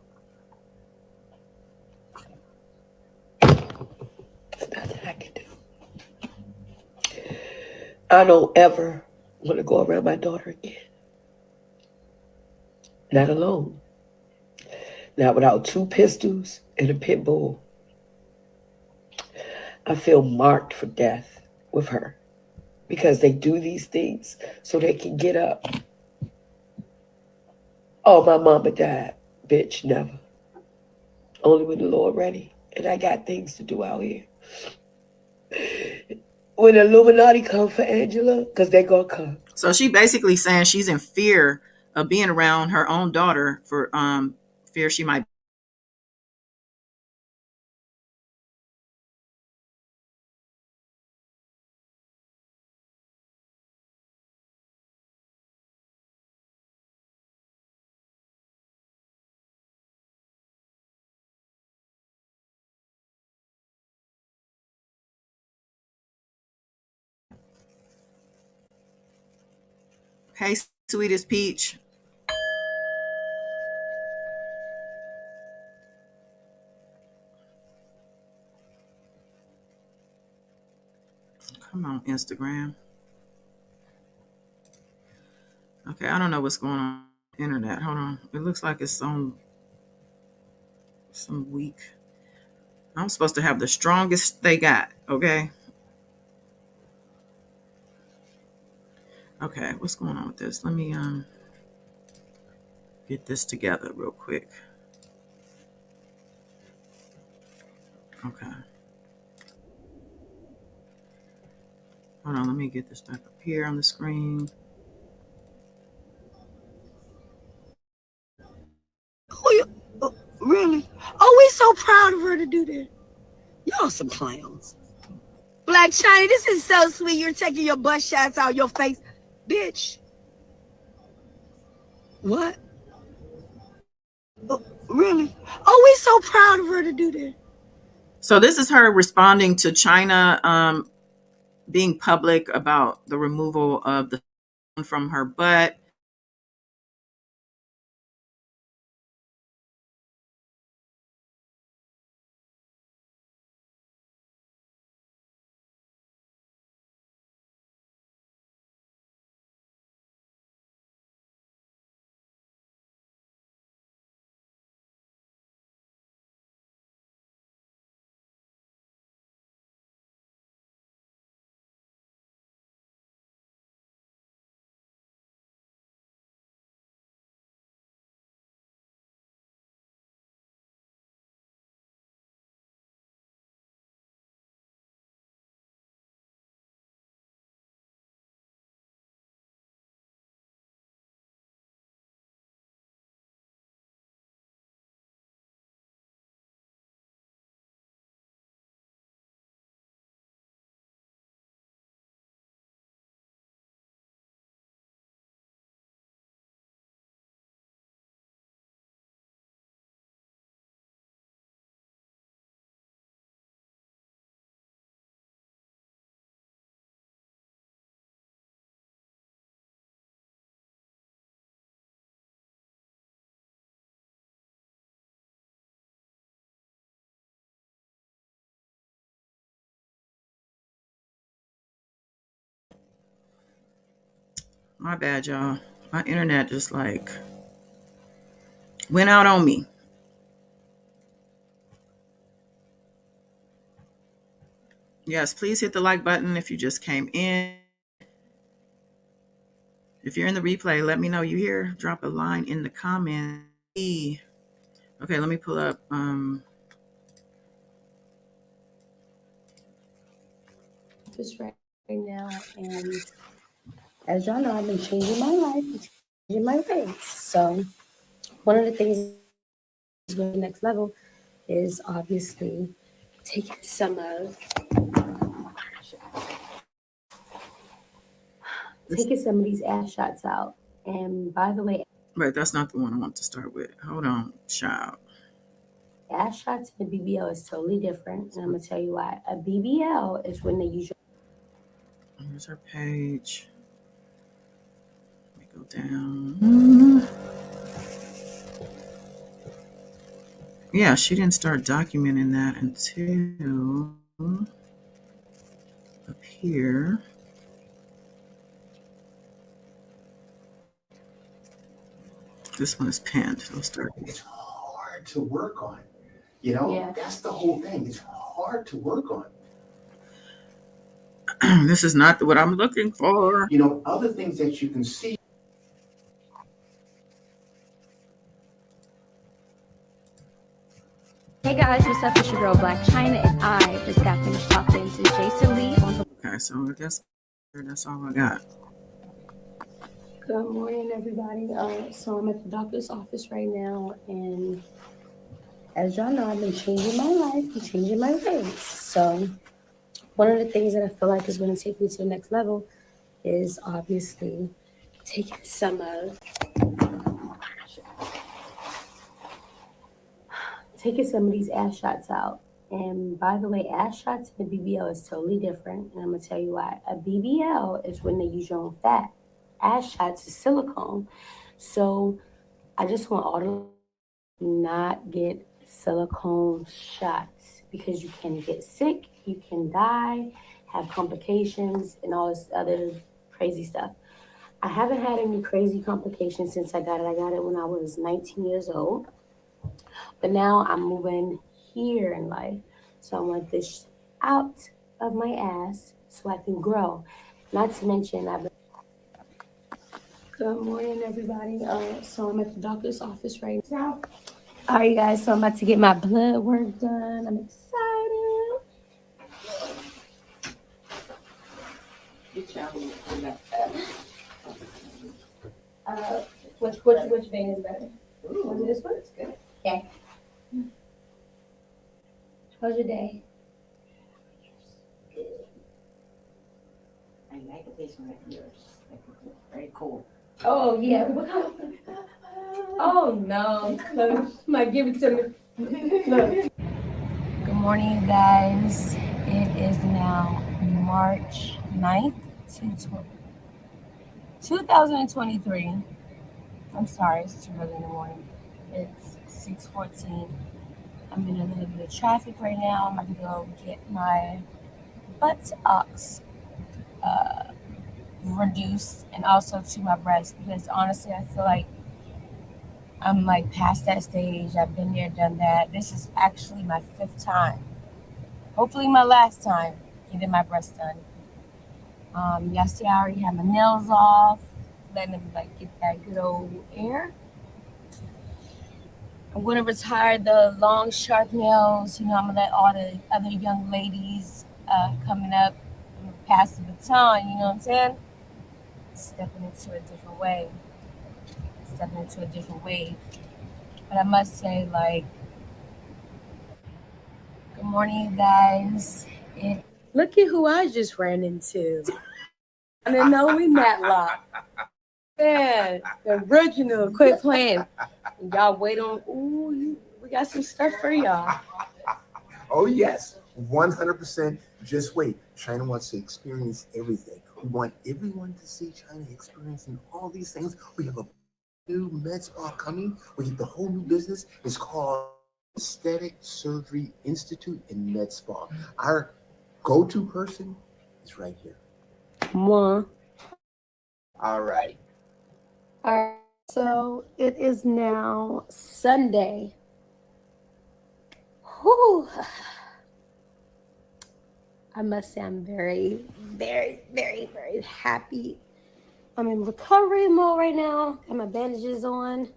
There's nothing I can do. I don't ever want to go around my daughter again. Not alone. Not without 2 pistols and a pit bull. I feel marked for death with her because they do these things so they can get up. Oh, my mama died. Bitch, never. Only when the Lord ready. And I got things to do out here. When the Illuminati come for Angela, because they gonna come.
So she basically saying she's in fear of being around her own daughter for fear she might. Hey, sweetest peach. Come on, Instagram. Okay, I don't know what's going on with the internet. Hold on. It looks like it's on some weak. I'm supposed to have the strongest they got. Okay. Okay, what's going on with this? Let me get this together real quick. Okay. Hold on, let me get this back up here on the screen.
Oh, really? Oh, we so proud of her to do that. Y'all some clowns. Blac Chyna, this is so sweet. You're taking your butt shots out your face. Bitch. What? Oh, really? Oh, we so proud of her to do that.
So this is her responding to China being public about the removal of the from her butt. My bad, y'all. My internet just like went out on me. Yes, please hit the like button if you just came in. If you're in the replay, let me know you here. Drop a line in the comments. Okay, let me pull up.
Just right now, and as y'all know, I've been changing my life, changing my ways. So one of the things going to the next level is obviously taking some of these ass shots out. And by the way,
Right, that's not the one I want to start with. Hold on, child.
ass shots and a BBL is totally different, and I'm gonna tell you why. A BBL is when they use your
Here's her page. Let me go down. Yeah, she didn't start documenting that until up here. This one is pinned. Let's start.
It's hard to work on. You know, yeah. That's the whole thing. It's hard to work on.
This is not what I'm looking for.
You know, other things that you can see.
Hey guys, what's up? It's your girl Blac Chyna, and I just got finished talking to Jason Lee on.
Okay, so I guess that's all I got.
Good morning, everybody. So I'm at the doctor's office right now, and as y'all know, I've been changing my life and changing my ways. So one of the things that I feel like is going to take me to the next level is obviously taking some of these ass shots out. And by the way, ass shots and a BBL is totally different, and I'm gonna tell you why. A BBL is when they use your own fat. Ass shots is silicone. So I just want all to not get silicone shots because you can get sick, you can die, have complications, and all this other crazy stuff. I haven't had any crazy complications since I got it. I got it when I was 19 years old. But now I'm moving here in life. So I want this out of my ass so I can grow. Not to mention, Good morning, everybody. So I'm at the doctor's office right now. All right, guys. So I'm about to get my blood work done. I'm excited. Which vein is better? Want to do this one? It's good. Okay. How's your day?
I like the face right yours. Very cool.
Oh yeah. Oh no. Might give it to me. Look. Good morning, you guys. It is now March 9th, 2023. I'm sorry, it's too early in the morning. It's 6:14. I'm in a little bit of traffic right now. I'm about to go get my buttocks reduced and also to my breasts because honestly, I feel like I'm like past that stage. I've been there, done that. This is actually my 5th time. Hopefully my last time getting my breasts done. Yesterday I already had my nails off, letting them like get that good old air. I'm gonna retire the long sharp nails. You know, I'm gonna let all the other young ladies coming up, I'm gonna pass the baton, you know what I'm saying? Stepping into a different way. But I must say, like, good morning, you guys. Look at who I just ran into. I didn't know we Matlock. Yeah, the original. Quit playing. Y'all wait on. Ooh, we got some stuff for y'all.
Oh, yes, 100%. Just wait. China wants to experience everything. We want everyone to see China experiencing all these things. We have a new med spa coming. We have the whole new business. It's called Aesthetic Surgery Institute and Med Spa. Our go-to person is right here.
Moi.
All right.
All right. So it is now Sunday. Whew. I must say I'm very, very, very, very happy. I'm in recovery mode right now. Got my bandages on.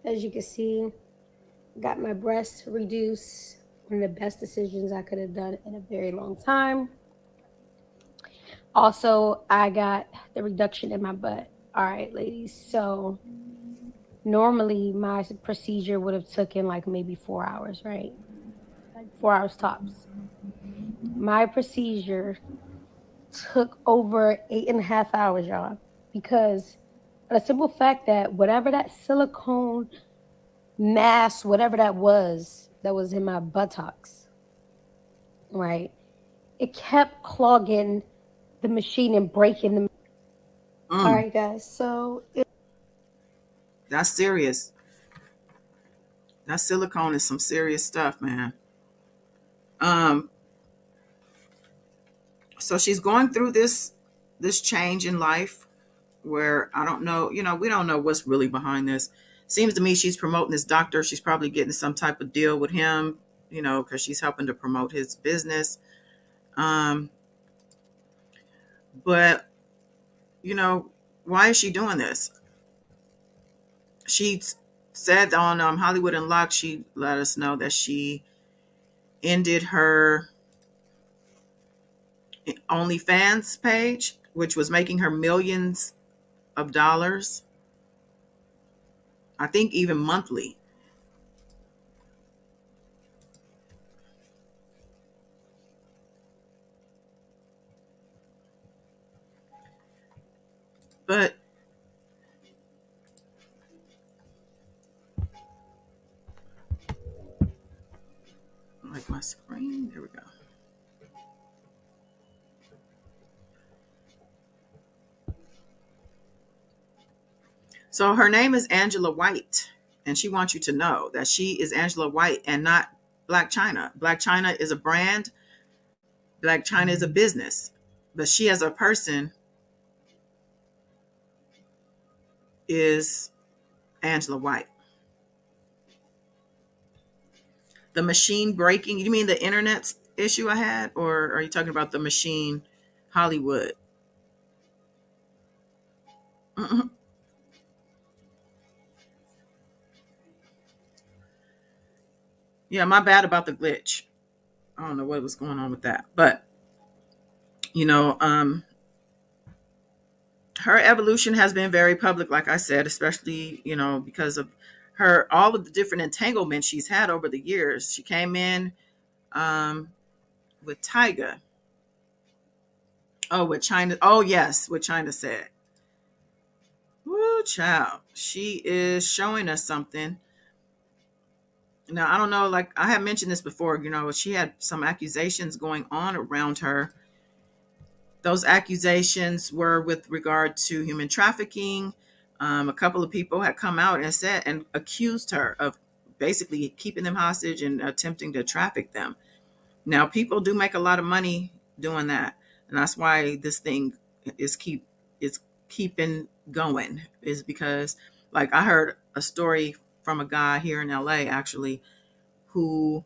As you can see, got my breasts reduced. One of the best decisions I could have done in a very long time. Also, I got the reduction in my butt. All right, ladies. So normally my procedure would have taken like maybe 4 hours, right? Like 4 hours tops. My procedure took over 8.5 hours, y'all, because the simple fact that whatever that silicone mass, whatever that was in my buttocks, right? It kept clogging the machine and breaking the. All
Mm,
right, guys. So
that's serious. That silicone is some serious stuff, man. Um, so she's going through this change in life where I don't know, we don't know what's really behind this. Seems to me she's promoting this doctor. She's probably getting some type of deal with him, because she's helping to promote his business. Um, but you know, why is she doing this? She said on Hollywood Unlocked, she let us know that she ended her OnlyFans page, which was making her millions of dollars. I think even monthly. But like my screen, there we go. So her name is Angela White, and she wants you to know that she is Angela White and not Blac Chyna. Blac Chyna is a brand. Blac Chyna is a business, but she as a person is Angela White. The machine breaking, you mean the internet issue I had, or are you talking about the machine Hollywood? Mhm. Yeah, my bad about the glitch. I don't know what was going on with that, but you know, her evolution has been very public, like I said, especially because of her all of the different entanglements she's had over the years. She came in um, with Tyga. Oh, with China. Oh, yes, with China said. Woo, child. She is showing us something. Now, I don't know, like I have mentioned this before, she had some accusations going on around her. Those accusations were with regard to human trafficking. A couple of people had come out and said and accused her of basically keeping them hostage and attempting to traffic them. Now, people do make a lot of money doing that, and that's why this thing is keeping going. Is because, like, I heard a story from a guy here in LA actually who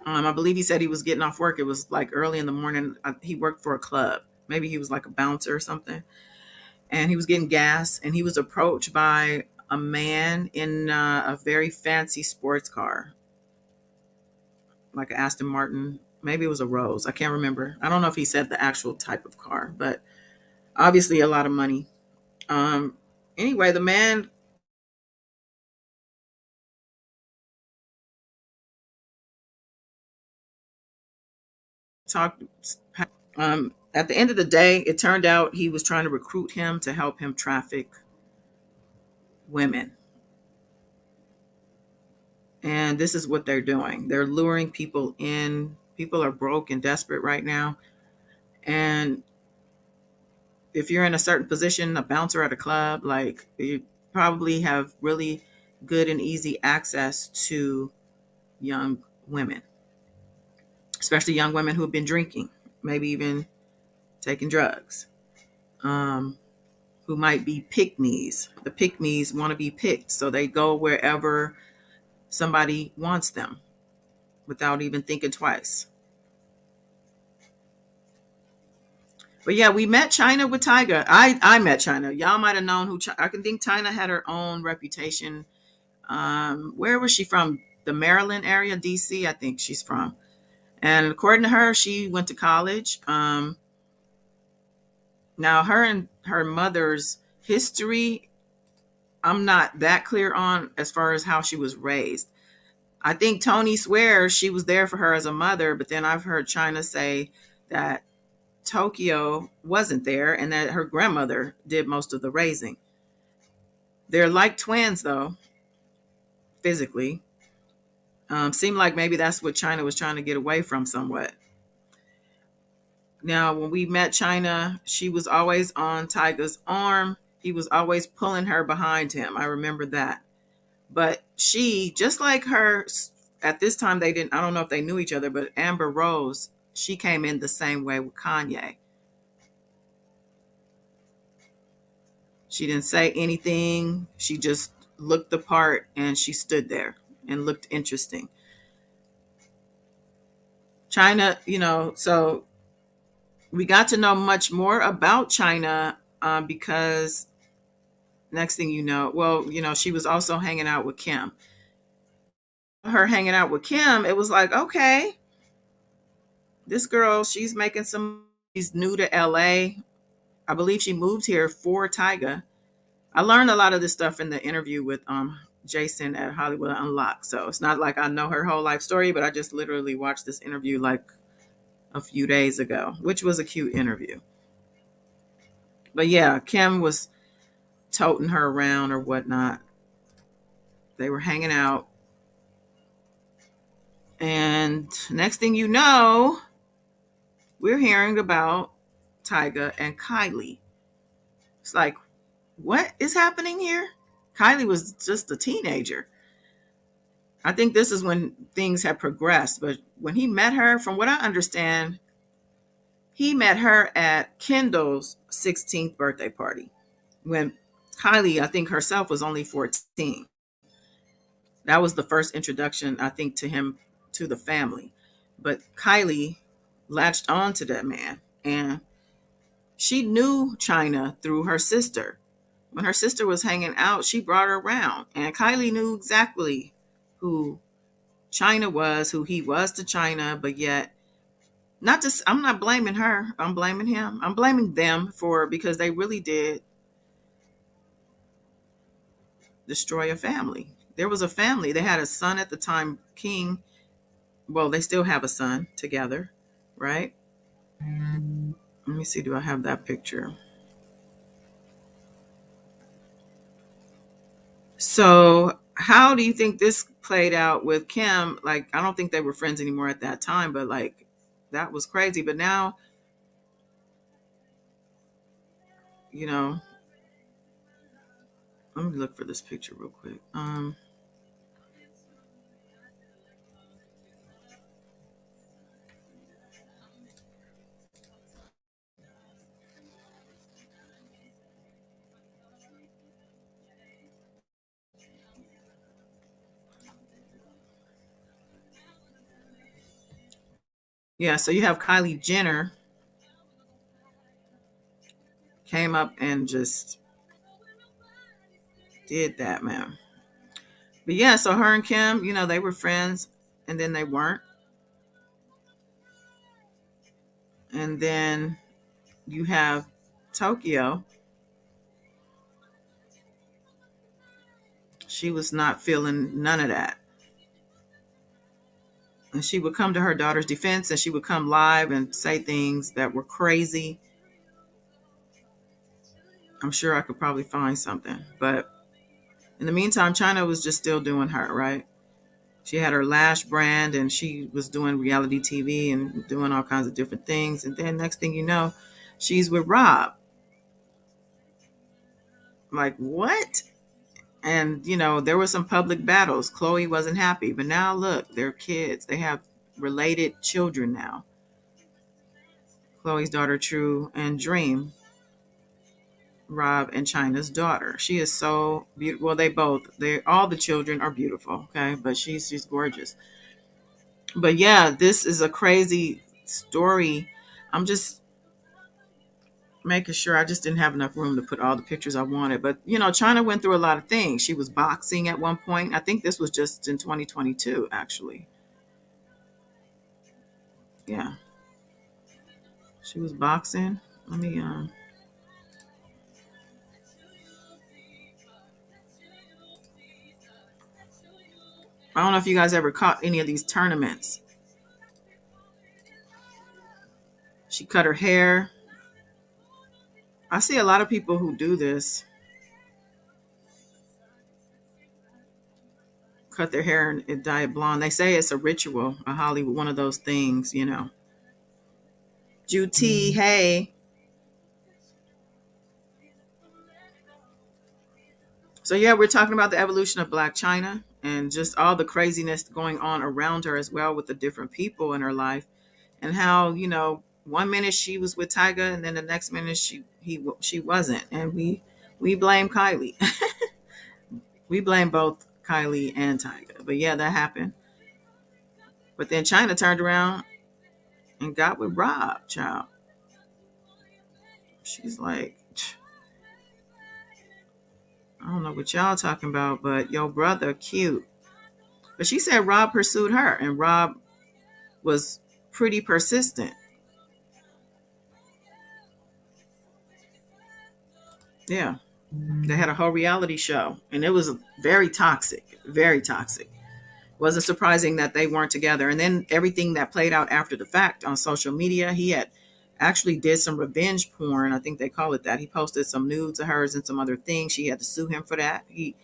I believe he said he was getting off work. It was like early in the morning. He worked for a club. Maybe he was like a bouncer or something. And he was getting gas, and he was approached by a man in a very fancy sports car, like an Aston Martin. Maybe it was a Rose. I can't remember. I don't know if he said the actual type of car, but obviously a lot of money. Um, anyway, the man talked. At the end of the day, it turned out he was trying to recruit him to help him traffic women. And this is what they're doing. They're luring people in. People are broke and desperate right now. And if you're in a certain position, a bouncer at a club, like you probably have really good and easy access to young women, especially young women who have been drinking, maybe even taking drugs, who might be pick me's. The pick me's want to be picked, so they go wherever somebody wants them without even thinking twice. But yeah, we met Chyna with Tyga. I met Chyna. Y'all might have known who. I can think Chyna had her own reputation. Where was she from? The Maryland area, DC, I think she's from. And according to her, she went to college. Now, her and her mother's history, I'm not that clear on as far as how she was raised. I think Tony swears she was there for her as a mother, but then I've heard Chyna say that Tokyo wasn't there and that her grandmother did most of the raising. They're like twins, though, physically. Seemed like maybe that's what Chyna was trying to get away from somewhat. Now, when we met Chyna, she was always on Tyga's arm. He was always pulling her behind him. I remember that. But she, just like her, at this time, they didn't, I don't know if they knew each other, but Amber Rose, she came in the same way with Kanye. She didn't say anything. She just looked the part and she stood there and looked interesting. Chyna, so we got to know much more about Chyna because next thing you know, well, she was also hanging out with Kim. Her hanging out with Kim, it was like, okay, this girl, she's making some, she's new to LA. I believe she moved here for Tyga. I learned a lot of this stuff in the interview with Jason at Hollywood Unlocked. So it's not like I know her whole life story, but I just literally watched this interview like a few days ago, which was a cute interview. But yeah, Kim was toting her around or whatnot. They were hanging out. And next thing you know, we're hearing about Tyga and Kylie. It's like, what is happening here? Kylie was just a teenager. I think this is when things had progressed. But when he met her, from what I understand, he met her at Kendall's 16th birthday party when Kylie, I think herself, was only 14. That was the first introduction, I think, to him, to the family. But Kylie latched on to that man. And she knew Chyna through her sister. When her sister was hanging out, she brought her around. And Kylie knew exactly who Chyna was, who he was to Chyna, but yet, I'm not blaming her. I'm blaming him. I'm blaming them because they really did destroy a family. There was a family. They had a son at the time, King. Well, they still have a son together, right? Let me see. Do I have that picture? So how do you think this played out with Kim? Like, I don't think they were friends anymore at that time, but like, that was crazy. But now, let me look for this picture real quick. Yeah, so you have Kylie Jenner came up and just did that, man. But yeah, so her and Kim, they were friends and then they weren't. And then you have Tokyo. She was not feeling none of that. And she would come to her daughter's defense and she would come live and say things that were crazy. I'm sure I could probably find something. But in the meantime, Chyna was just still doing her, right? She had her lash brand and she was doing reality TV and doing all kinds of different things. And then next thing you know, she's with Rob. Like, what? And, there were some public battles. Chloe wasn't happy. But now look, they're kids. They have related children now. Chloe's daughter, True, and Dream, Rob and China's daughter. She is so beautiful. Well, all the children are beautiful, okay? But she's gorgeous. But yeah, this is a crazy story. I'm just making sure. I just didn't have enough room to put all the pictures I wanted. But China went through a lot of things. She was boxing at one point. I think this was just in 2022, actually. Yeah, she was boxing. Let me I don't know if you guys ever caught any of these tournaments. She cut her hair. I see a lot of people who do this. Cut their hair and dye it blonde. They say it's a ritual, a Hollywood, one of those things. Juti, hey. So yeah, we're talking about the evolution of Blac Chyna and just all the craziness going on around her as well with the different people in her life, and how one minute she was with Tyga and then the next minute she wasn't, and we blame Kylie. We blame both Kylie and Tyga, but yeah, that happened. But then Chyna turned around and got with Rob, child. She's like, I don't know what y'all talking about, but your brother cute. But she said Rob pursued her, and Rob was pretty persistent. Yeah, they had a whole reality show, and it was very toxic, very toxic. Wasn't surprising that they weren't together. And then everything that played out after the fact on social media, he had actually did some revenge porn. I think they call it that. He posted some nudes of hers and some other things. She had to sue him for that. He,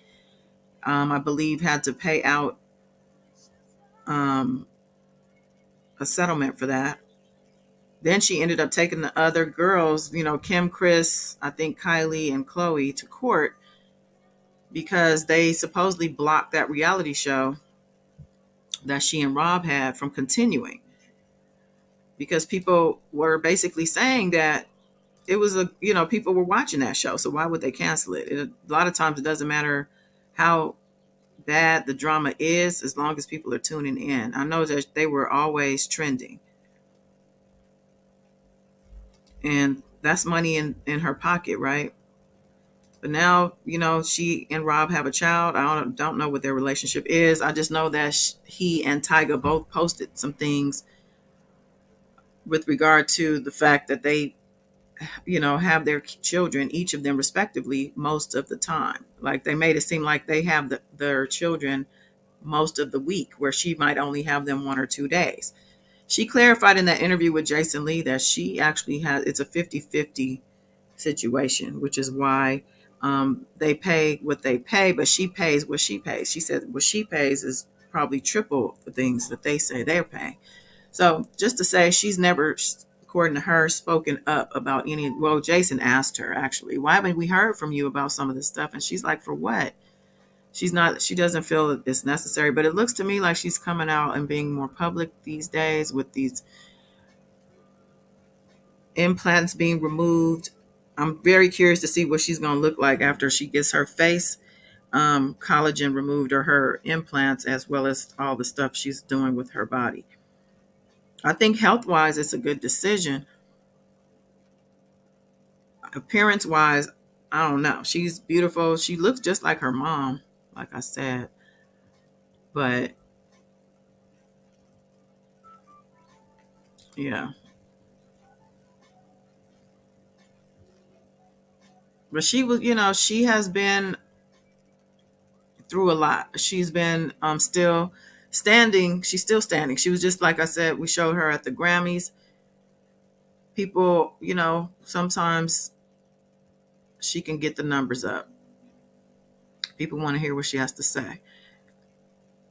I believe, had to pay out um, a settlement for that. Then she ended up taking the other girls, Kim, Chris, I think Kylie, and Chloe, to court because they supposedly blocked that reality show that she and Rob had from continuing, because people were basically saying that it was people were watching that show, so why would they cancel it? A lot of times it doesn't matter how bad the drama is, as long as people are tuning in. I know that they were always trending, and that's money in her pocket, right? But now, she and Rob have a child. I don't know what their relationship is. I just know that he and Tyga both posted some things with regard to the fact that they, have their children, each of them respectively, most of the time. Like they made it seem like they have their children most of the week, where she might only have them 1 or 2 days. She clarified in that interview with Jason Lee that she actually it's a 50-50 situation, which is why they pay what they pay, but she pays what she pays. She said what she pays is probably triple the things that they say they're paying. So just to say, she's never, according to her, spoken up about any. Well, Jason asked her, actually, why haven't we heard from you about some of this stuff? And she's like, for what? She doesn't feel that it's necessary. But it looks to me like she's coming out and being more public these days with these implants being removed. I'm very curious to see what she's going to look like after she gets her face collagen removed, or her implants, as well as all the stuff she's doing with her body. I think health wise, it's a good decision. Appearance wise, I don't know. She's beautiful. She looks just like her mom, like I said. But yeah. But she was, she has been through a lot. She's been still standing. She's still standing. She was just, like I said, we showed her at the Grammys. People, sometimes she can get the numbers up. People want to hear what she has to say.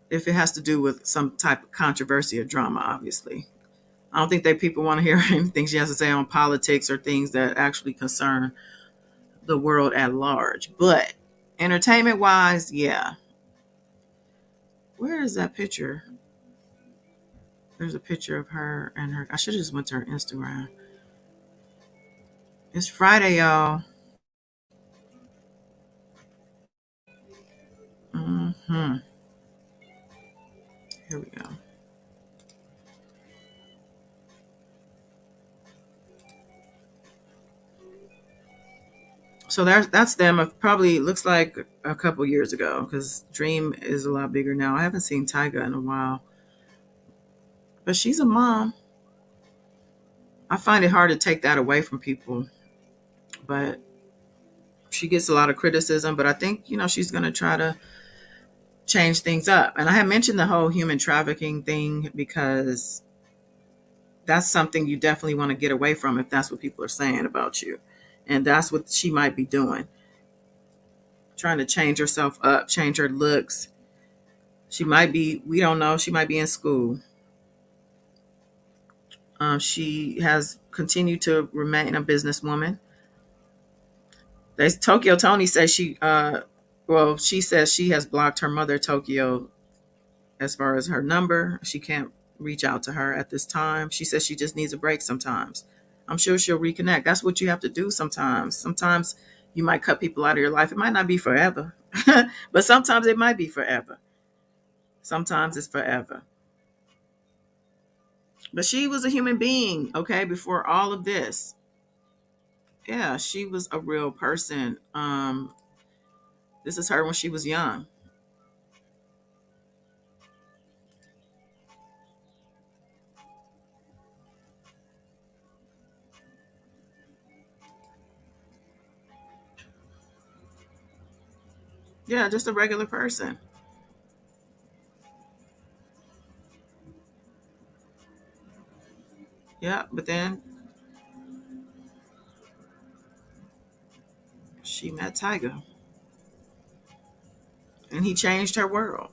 If it has to do with some type of controversy or drama, obviously. I don't think that people want to hear anything she has to say on politics or things that actually concern the world at large. But entertainment wise, yeah. Where is that picture? There's a picture of her and her. I should have just went to her Instagram. It's Friday, y'all. Hmm. Here we go. So that's them. It probably looks like a couple years ago because Dream is a lot bigger now. I haven't seen Tyga in a while, but she's a mom. I find it hard to take that away from people, but she gets a lot of criticism. But I think she's going to try to change things up. And I had mentioned the whole human trafficking thing because that's something you definitely want to get away from if that's what people are saying about you, and that's what she might be doing, trying to change herself up, change her looks. She might be, we don't know, she might be in school. She has continued to remain a businesswoman. Tokyo Tony says she says she has blocked her mother, Tokyo, as far as her number. She can't reach out to her at this time. She says she just needs a break sometimes. I'm sure she'll reconnect. That's what you have to do sometimes. Sometimes you might cut people out of your life. It might not be forever, but sometimes it might be forever. Sometimes it's forever. But she was a human being, okay, before all of this. Yeah, she was a real person. This is her when she was young. Yeah, just a regular person. Yeah, but then she met Tiger and he changed her world.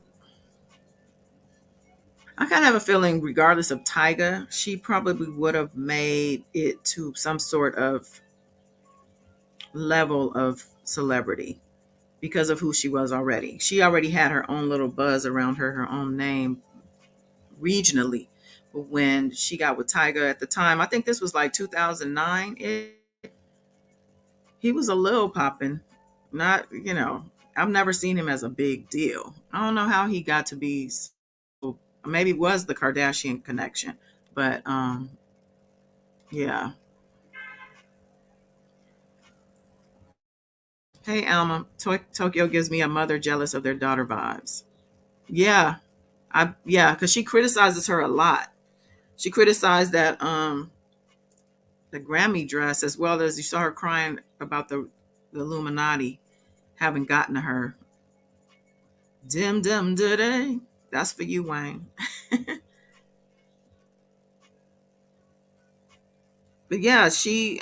I kind of have a feeling, regardless of Tyga, she probably would have made it to some sort of level of celebrity because of who she was already. She already had her own little buzz around her, her own name regionally. But when she got with Tyga at the time, I think this was like 2009, he was a little popping. Not, I've never seen him as a big deal. I don't know how he got to be so, maybe it was the Kardashian connection, but yeah. Hey, Alma. Tokyo gives me a mother jealous of their daughter vibes. Yeah, because she criticizes her a lot. She criticized that the Grammy dress, as well as you saw her crying about the Illuminati having gotten to her. Dim dim today. That's for you, Wayne. But yeah, she's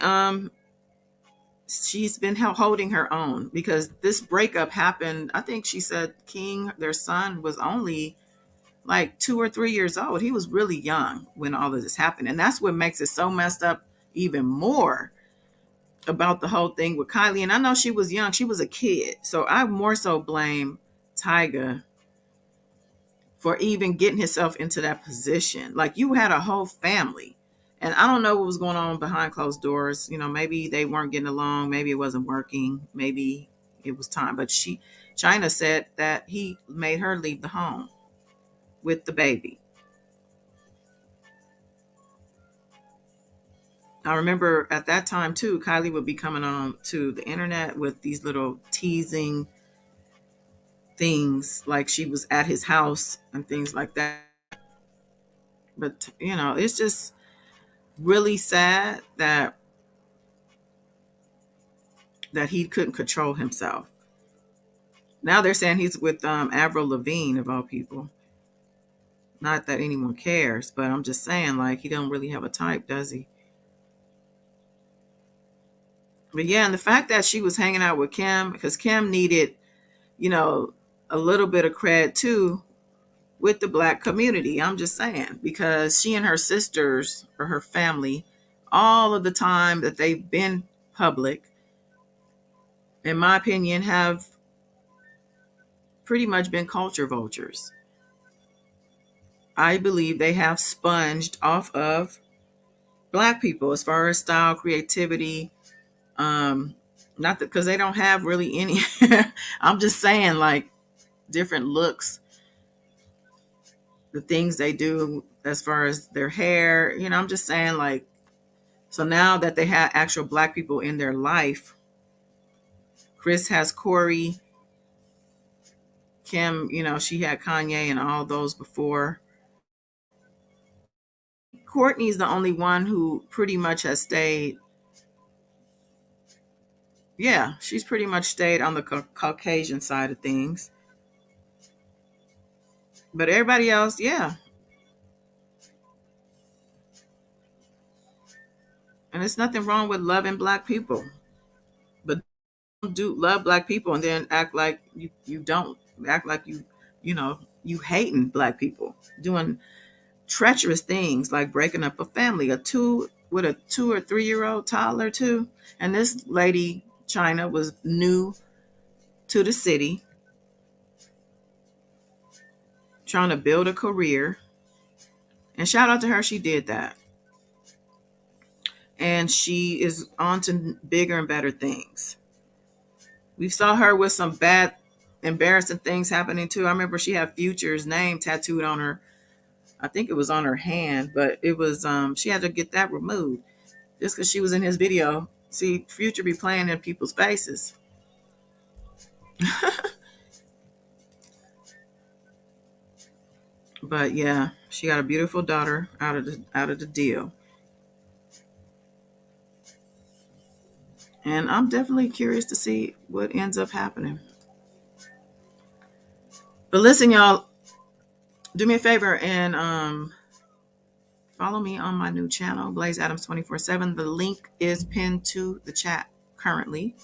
been holding her own because this breakup happened. I think she said King, their son, was only like 2 or 3 years old. He was really young when all of this happened. And that's what makes it so messed up even more about the whole thing with Kylie. And I know she was young, she was a kid. So I more so blame Tyga for even getting himself into that position. Like, you had a whole family. And I don't know what was going on behind closed doors. Maybe they weren't getting along, maybe it wasn't working, maybe it was time. But Chyna said that he made her leave the home with the baby. I remember at that time too, Kylie would be coming on to the internet with these little teasing things, like she was at his house and things like that. But it's just really sad that he couldn't control himself. Now they're saying he's with Avril Lavigne, of all people. Not that anyone cares, but I'm just saying, like, he don't really have a type, does he? But yeah, and the fact that she was hanging out with Kim, because Kim needed, you know, a little bit of cred too with the Black community. I'm just saying, because she and her sisters or her family, all of the time that they've been public, in my opinion, have pretty much been culture vultures. I believe they have sponged off of Black people as far as style, creativity, Um, Not that because they don't have really any. I'm just saying, like, different looks, the things they do as far as their hair. I'm just saying, like, so now that they have actual Black people in their life, Chris has Corey, Kim, she had Kanye and all those before. Courtney's the only one who pretty much has stayed. Yeah, she's pretty much stayed on the Caucasian side of things. But everybody else, yeah. And there's nothing wrong with loving Black people. But don't do love Black people and then act like you don't. Act like you hating Black people. Doing treacherous things like breaking up a family, a 2 or 3 year old toddler too. And this lady, Chyna, was new to the city, trying to build a career. And shout out to her, she did that. And she is on to bigger and better things. We saw her with some bad, embarrassing things happening too. I remember she had Future's name tattooed on her. I think it was on her hand, but it was she had to get that removed just because she was in his video. See, Future be playing in people's faces. But yeah, she got a beautiful daughter out of the deal. And I'm definitely curious to see what ends up happening. But listen, y'all, do me a favor and follow me on my new channel, Blaze Adams 24/7. The link is pinned to the chat currently.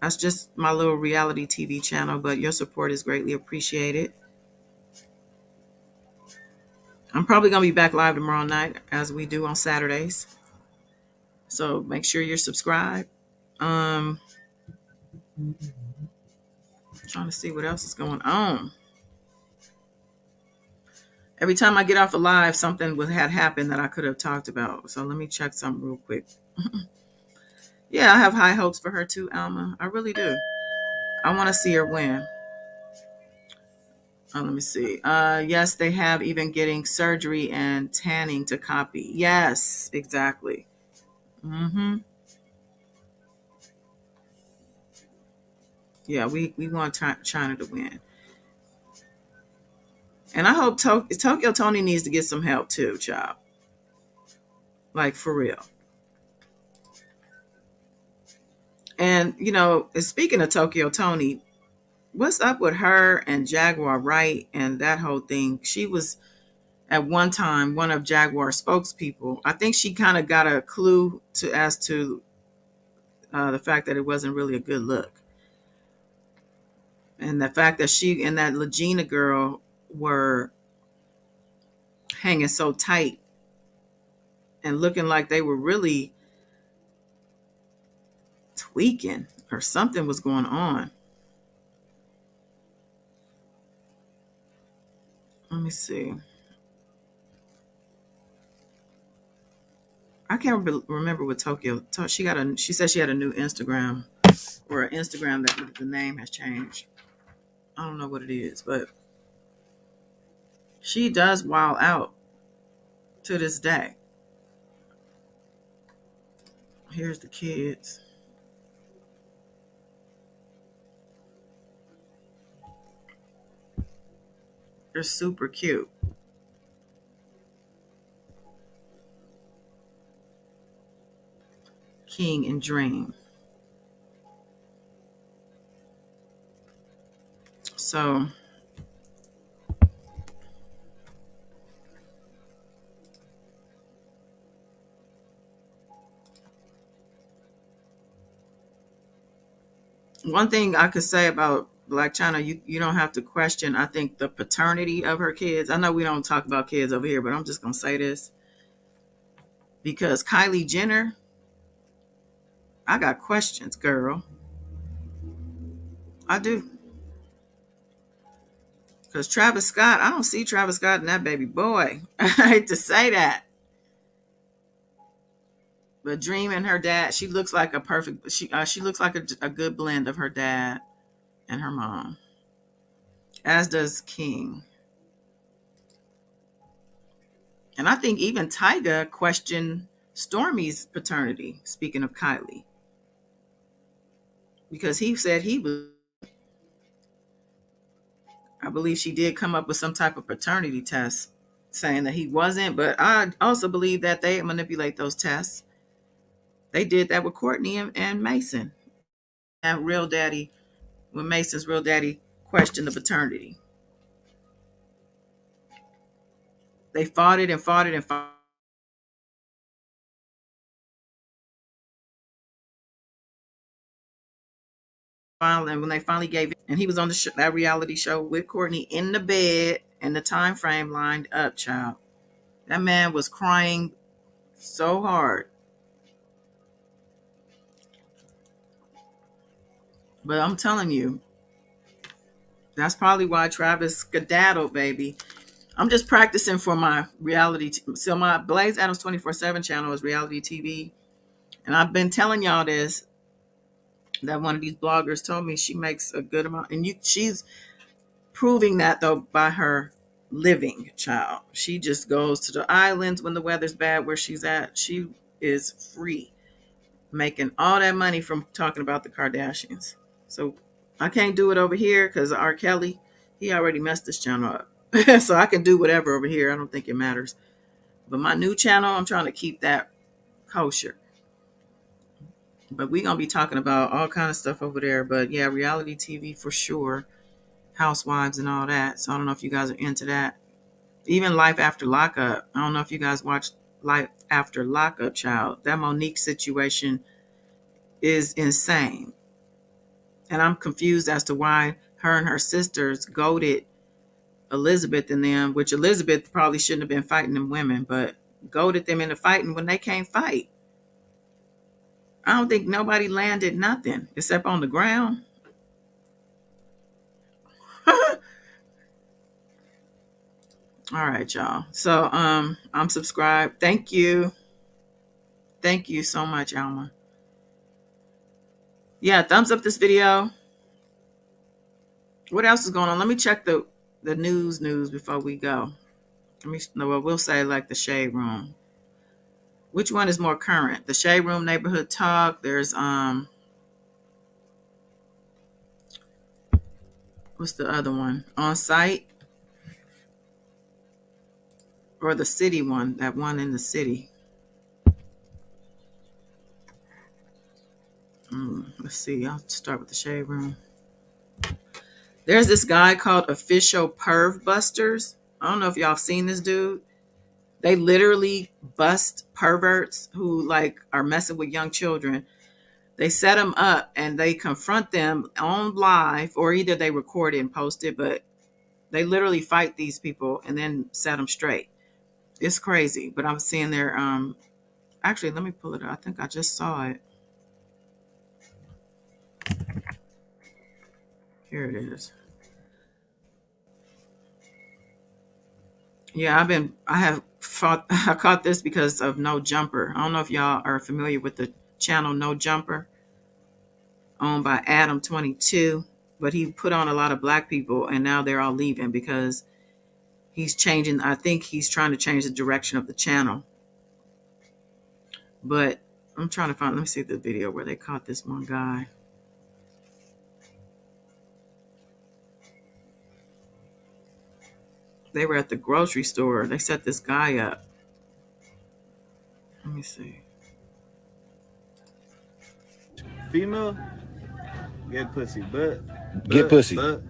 That's just my little reality TV channel, but your support is greatly appreciated. I'm probably going to be back live tomorrow night as we do on Saturdays. So make sure you're subscribed. Trying to see what else is going on. Every time I get off a live, something had happened that I could have talked about. So let me check something real quick. Yeah, I have high hopes for her too, Alma. I really do. I want to see her win. Let me see. Yes, they have even getting surgery and tanning to copy. Yes, exactly. Yeah, we want Chyna to win. And I hope Tokyo Tony needs to get some help too, child. Like, for real. And, speaking of Tokyo Tony, what's up with her and Jaguar Wright and that whole thing? She was at one time one of Jaguar's spokespeople. I think she kind of got a clue as to the fact that it wasn't really a good look. And the fact that she and that Legina girl were hanging so tight and looking like they were really tweaking or something was going on. Let me see. I can't remember what Tokyo. She said she had a new Instagram, or an Instagram that the name has changed. I don't know what it is, but she does wild out to this day. Here's the kids. They're super cute. King and Dream. So one thing I could say about Blac Chyna, you don't have to question, I think, the paternity of her kids. I know we don't talk about kids over here, but I'm just going to say this. Because Kylie Jenner, I got questions, girl. I do. Because Travis Scott, I don't see Travis Scott in that baby boy. I hate to say that. But Dream and her dad, she looks like a perfect. She looks like a good blend of her dad and her mom, as does King. And I think even Tyga questioned Stormy's paternity. Speaking of Kylie, because he said he was. I believe she did come up with some type of paternity test saying that he wasn't, but I also believe that they manipulate those tests. They did that with Courtney and Mason. And real daddy, when Mason's real daddy questioned the paternity. They fought it and fought it and fought. And when they finally gave it, and he was on that reality show with Courtney in the bed, and the time frame lined up, child. That man was crying so hard. But I'm telling you, that's probably why Travis skedaddled, baby. I'm just practicing for my reality. So my Blaze Adams 24/7 channel is reality TV. And I've been telling y'all this, that one of these bloggers told me she makes a good amount. And she's proving that, though, by her living, child. She just goes to the islands when the weather's bad where she's at. She is free, making all that money from talking about the Kardashians. So I can't do it over here because R. Kelly, he already messed this channel up. So I can do whatever over here. I don't think it matters. But my new channel, I'm trying to keep that kosher. But we're going to be talking about all kind of stuff over there. But yeah, reality TV for sure. Housewives and all that. So I don't know if you guys are into that. Even Life After Lockup. I don't know if you guys watched Life After Lockup, child. That Monique situation is insane. And I'm confused as to why her and her sisters goaded Elizabeth and them, which Elizabeth probably shouldn't have been fighting them women, but goaded them into fighting when they can't fight. I don't think nobody landed nothing except on the ground. All right, y'all. So I'm subscribed. Thank you. Thank you so much, Alma. Yeah, thumbs up this video. What else is going on? Let me check the news before we go. We'll say like the Shade Room. Which one is more current? The Shade Room Neighborhood Talk. There's what's the other one? On Site, or the city one? That one in the city. Let's see. I'll start with the Shade Room. There's this guy called Official Perv Busters. I don't know if y'all seen this dude. They literally bust perverts who like are messing with young children. They set them up and they confront them on live, or either they record it and post it, but they literally fight these people and then set them straight. It's crazy, but I'm seeing their actually, let me pull it up. I think I just saw it. Here it is. Yeah, I caught this because of No Jumper. I don't know if y'all are familiar with the channel No Jumper, owned by Adam 22, but he put on a lot of black people and now they're all leaving because he's changing. I think he's trying to change the direction of the channel. But I'm trying to find, let me see the video where they caught this one guy. They were at the grocery store. They set this guy up. Let me see.
Female, get pussy, but
Get pussy.
But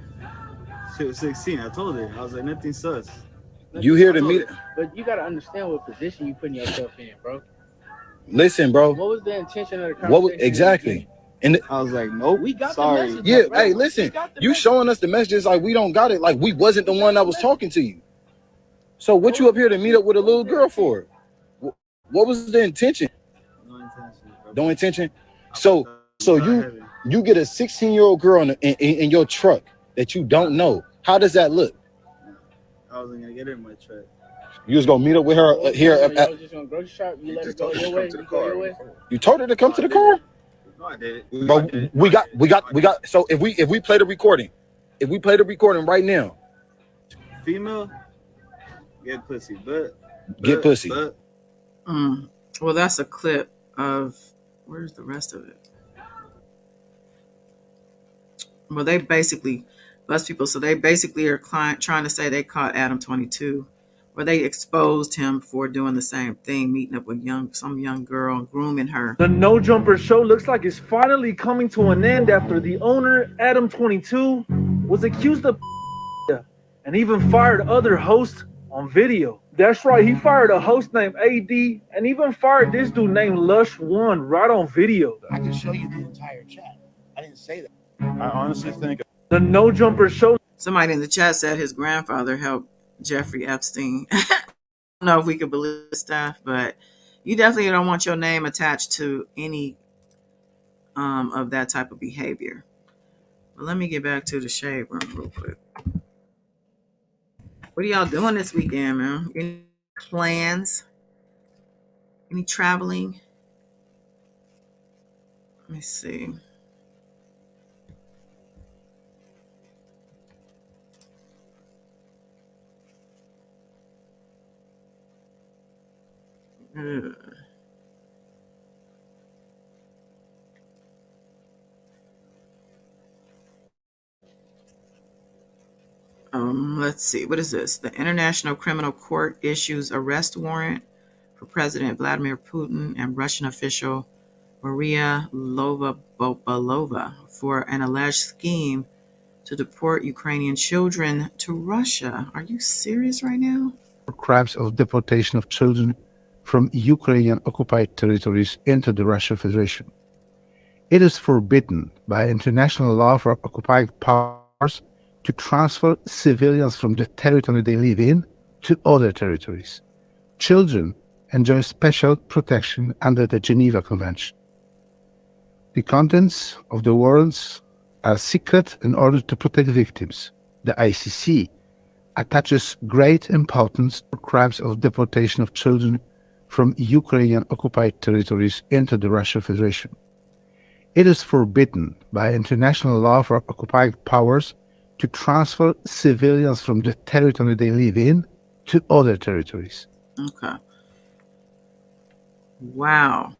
she was 16. I told her. I was like, nothing sus.
You here to meet?
But you gotta understand what position you putting yourself in, bro.
Listen, bro.
What was the intention of the conversation?
What exactly? And
I was like, nope.
We got
sorry.
the message.
Yeah,
bro.
hey, listen. You showing us the messages like we don't got it. Like we wasn't the one that was talking to you. So what you up here to meet up with a little girl for? What was the intention?
No intention, bro.
No intention. So you get a 16-year-old girl in your truck that you don't know. How does that look?
I wasn't gonna get her in my truck.
You was gonna meet up with her here
Y'all
at.
was just gonna grocery shop. You let her
just
go
told her
your
to come
way.
to the
You go
car.
your way.
You told her to come
No,
to
I
the car.
didn't. No, I did it.
But we got. So if we play the recording right now,
Female, get pussy,
get pussy.
Well, that's a clip of, where's the rest of it? Well, they basically bust people. So they basically are trying to say they caught Adam 22, or they exposed him for doing the same thing, meeting up with some young girl, grooming her.
The No Jumper show looks like it's finally coming to an end after the owner, Adam 22, was accused of and even fired other hosts on video. That's right, he fired a host named AD and even fired this dude named Lush1 right on video.
I can show you the entire chat. I didn't say that.
I honestly think
The No Jumper show.
Somebody in the chat said his grandfather helped Jeffrey Epstein. I don't know if we could believe stuff, but you definitely don't want your name attached to any of that type of behavior. But let me get back to the shade room real quick. What are y'all doing this weekend, man? Any plans? Any traveling? Let me see. Let's see. What is this? The International Criminal Court issues arrest warrant for President Vladimir Putin and Russian official Maria Lovabolova for an alleged scheme to deport Ukrainian children to Russia. Are you serious right now?
Crimes of deportation of children from Ukrainian occupied territories into the Russian Federation. It is forbidden by international law for occupied powers to transfer civilians from the territory they live in to other territories. Children enjoy special protection under the Geneva Convention. The contents of the warrants are secret in order to protect victims. The ICC attaches great importance to crimes of deportation of children from Ukrainian occupied territories into the Russian Federation. It is forbidden by international law for occupied powers to transfer civilians from the territory they live in to other territories.
Okay. Wow.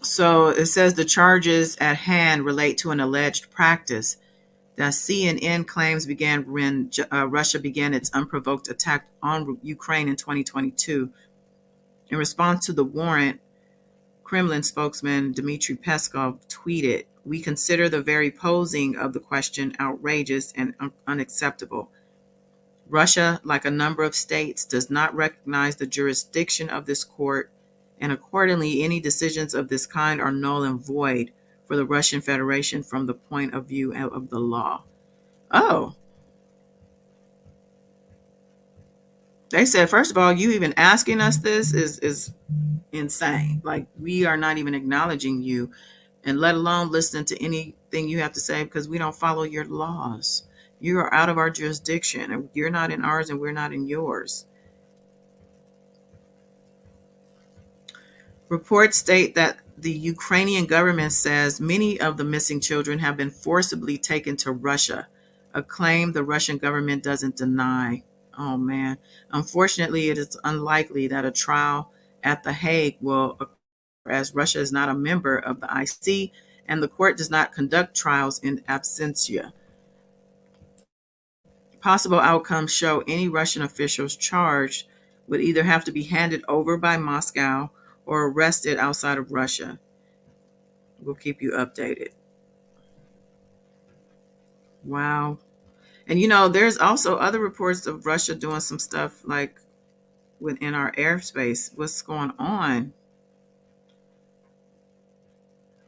So it says the charges at hand relate to an alleged practice that CNN claims began when Russia began its unprovoked attack on Ukraine in 2022. In response to the warrant, Kremlin spokesman Dmitry Peskov tweeted, "We consider the very posing of the question outrageous and unacceptable. Russia, like a number of states, does not recognize the jurisdiction of this court, and accordingly, any decisions of this kind are null and void for the Russian Federation from the point of view of the law." Oh. They said, first of all, you even asking us this is insane. Like, we are not even acknowledging you, and let alone listening to anything you have to say, because we don't follow your laws. You are out of our jurisdiction, and you're not in ours, and we're not in yours. Reports state that the Ukrainian government says many of the missing children have been forcibly taken to Russia, a claim the Russian government doesn't deny. Oh, man. Unfortunately, it is unlikely that a trial at The Hague will occur, as Russia is not a member of the ICC, and the court does not conduct trials in absentia. Possible outcomes show any Russian officials charged would either have to be handed over by Moscow or arrested outside of Russia. We'll keep you updated. Wow. And there's also other reports of Russia doing some stuff like within our airspace. What's going on?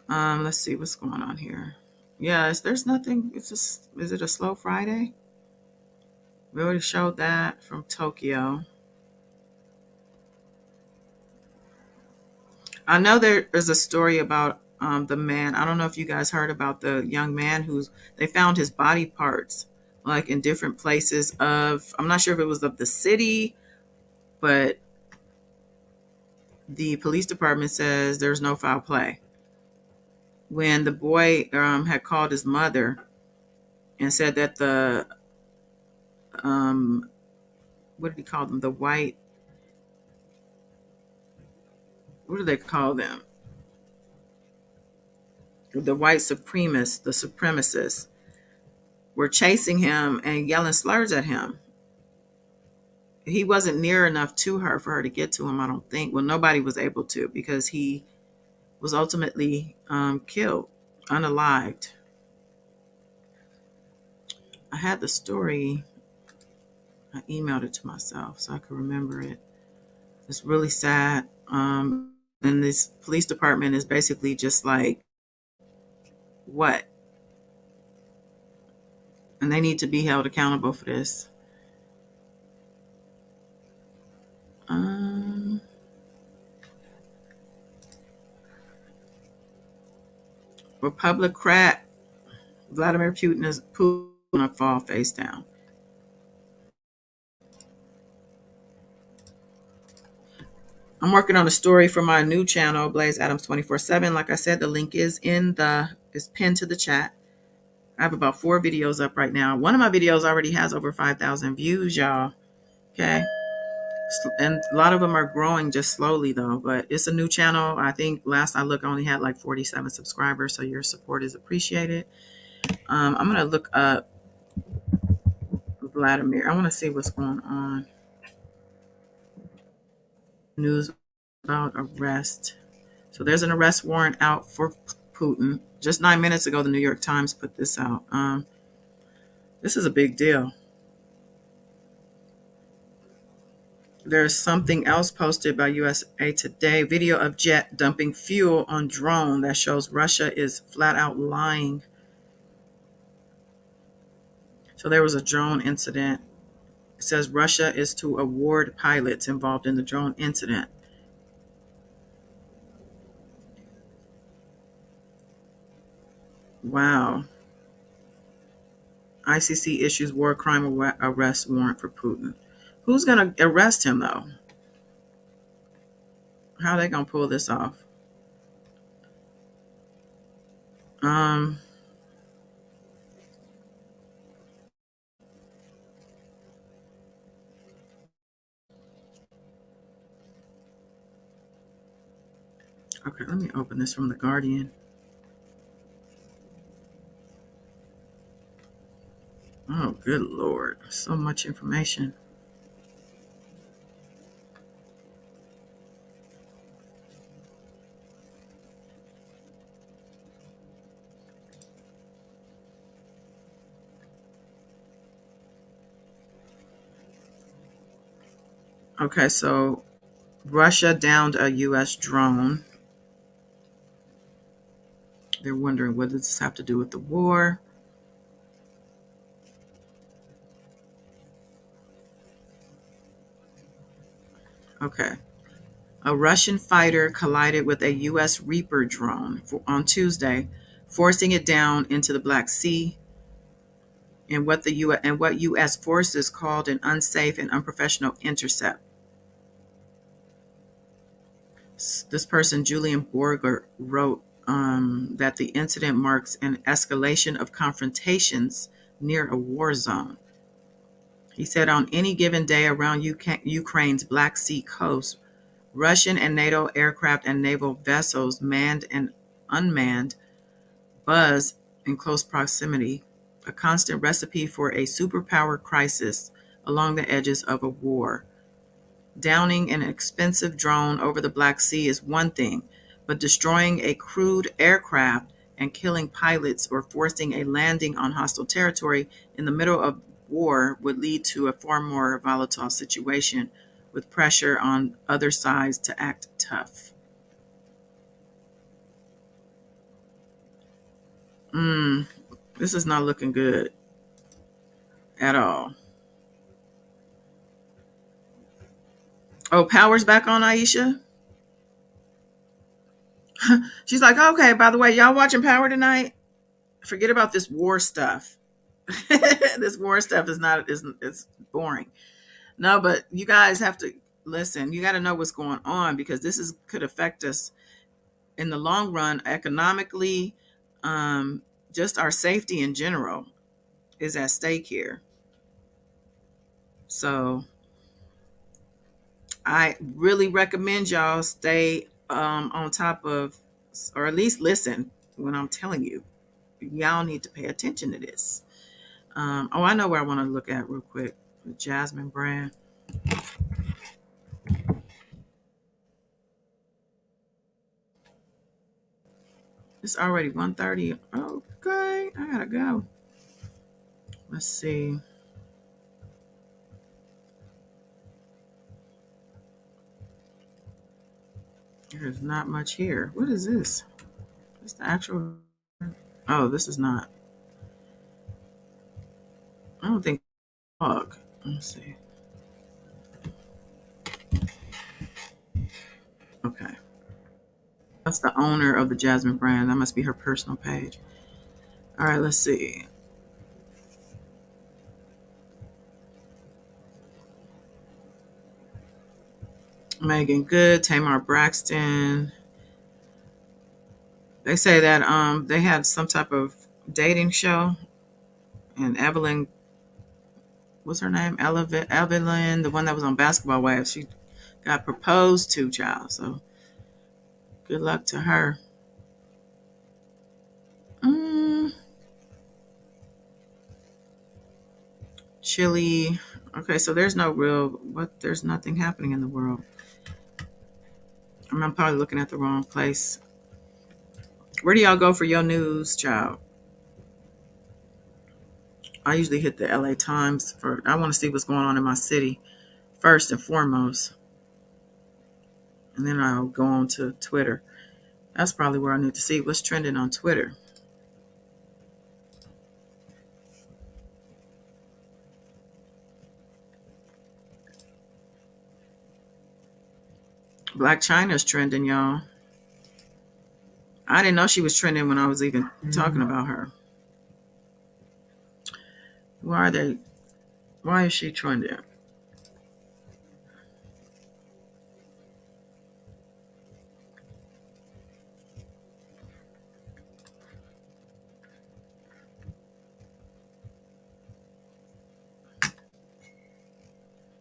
Let's see what's going on here. Yes, there's nothing. Is it a slow Friday? We already showed that from Tokyo. I know there is a story about the man. I don't know if you guys heard about the young man they found his body parts like in different places of, I'm not sure if it was of the city, but the police department says there's no foul play. When the boy had called his mother and said that the, what did he call them? The white, what do they call them? The white supremacists, the supremacists were chasing him and yelling slurs at him. He wasn't near enough to her for her to get to him, I don't think. Well, nobody was able to because he was ultimately killed, unalived. I had the story. I emailed it to myself so I could remember it. It's really sad. And this police department is basically just like, what? And they need to be held accountable for this. Republican Vladimir Putin is going to fall face down. I'm working on a story for my new channel, Blaze Adams 24/7. Like I said, the link is pinned to the chat. I have about 4 videos up right now. One of my videos already has over 5,000 views, y'all. Okay. And a lot of them are growing just slowly though, but it's a new channel. I think last I looked, I only had like 47 subscribers. So your support is appreciated. I'm going to look up Vladimir. I want to see what's going on. News about arrest. So there's an arrest warrant out for Putin. Just 9 minutes ago, the New York Times put this out. This is a big deal. There's something else posted by USA Today. Video of jet dumping fuel on drone that shows Russia is flat out lying. So there was a drone incident. It says Russia is to award pilots involved in the drone incident. Wow. ICC issues war crime arrest warrant for Putin. Who's going to arrest him, though? How are they going to pull this off? Okay, let me open this from The Guardian. Oh, good Lord. So much information. Okay, so Russia downed a U.S. drone. They're wondering, what does this have to do with the war? Okay. A Russian fighter collided with a U.S. Reaper drone on Tuesday, forcing it down into the Black Sea in what U.S. forces called an unsafe and unprofessional intercept. This person, Julian Borger, wrote that the incident marks an escalation of confrontations near a war zone. He said on any given day around Ukraine's Black Sea coast, Russian and NATO aircraft and naval vessels, manned and unmanned, buzz in close proximity, a constant recipe for a superpower crisis along the edges of a war. Downing an expensive drone over the Black Sea is one thing, but destroying a crewed aircraft and killing pilots or forcing a landing on hostile territory in the middle of war would lead to a far more volatile situation with pressure on other sides to act tough. This is not looking good at all. Oh, power's back on, Aisha? She's like, okay, by the way, y'all watching Power tonight? Forget about this war stuff. This war stuff is not is it's boring. No, but you guys have to listen. You got to know what's going on because this is could affect us in the long run economically. Um, just our safety in general is at stake here. So I really recommend y'all stay on top of, or at least listen when I'm telling you. Y'all need to pay attention to this. Oh, I know where I want to look at real quick. The Jasmine brand. It's already 1:30. Okay, I gotta go. Let's see. There's not much here. What is this? Is the actual? Oh, this is not. I don't think. Dog. Let's see. Okay, that's the owner of the Jasmine brand. That must be her personal page. All right, let's see. Megan Good, Tamar Braxton. They say that they had some type of dating show, and Evelyn, what's her name? Evelyn, the one that was on Basketball Wives. She got proposed to, child. So good luck to her. Mm, Chile. Okay, so there's no real what. There's nothing happening in the world. I'm probably looking at the wrong place. Where do y'all go for your news, child? I usually hit the LA Times for. I want to see what's going on in my city first and foremost, and then I'll go on to Twitter. That's probably where I need to see what's trending on Twitter. Blac Chyna's trending, y'all. I didn't know she was trending when I was even talking about her. Why are they? Why is she trending?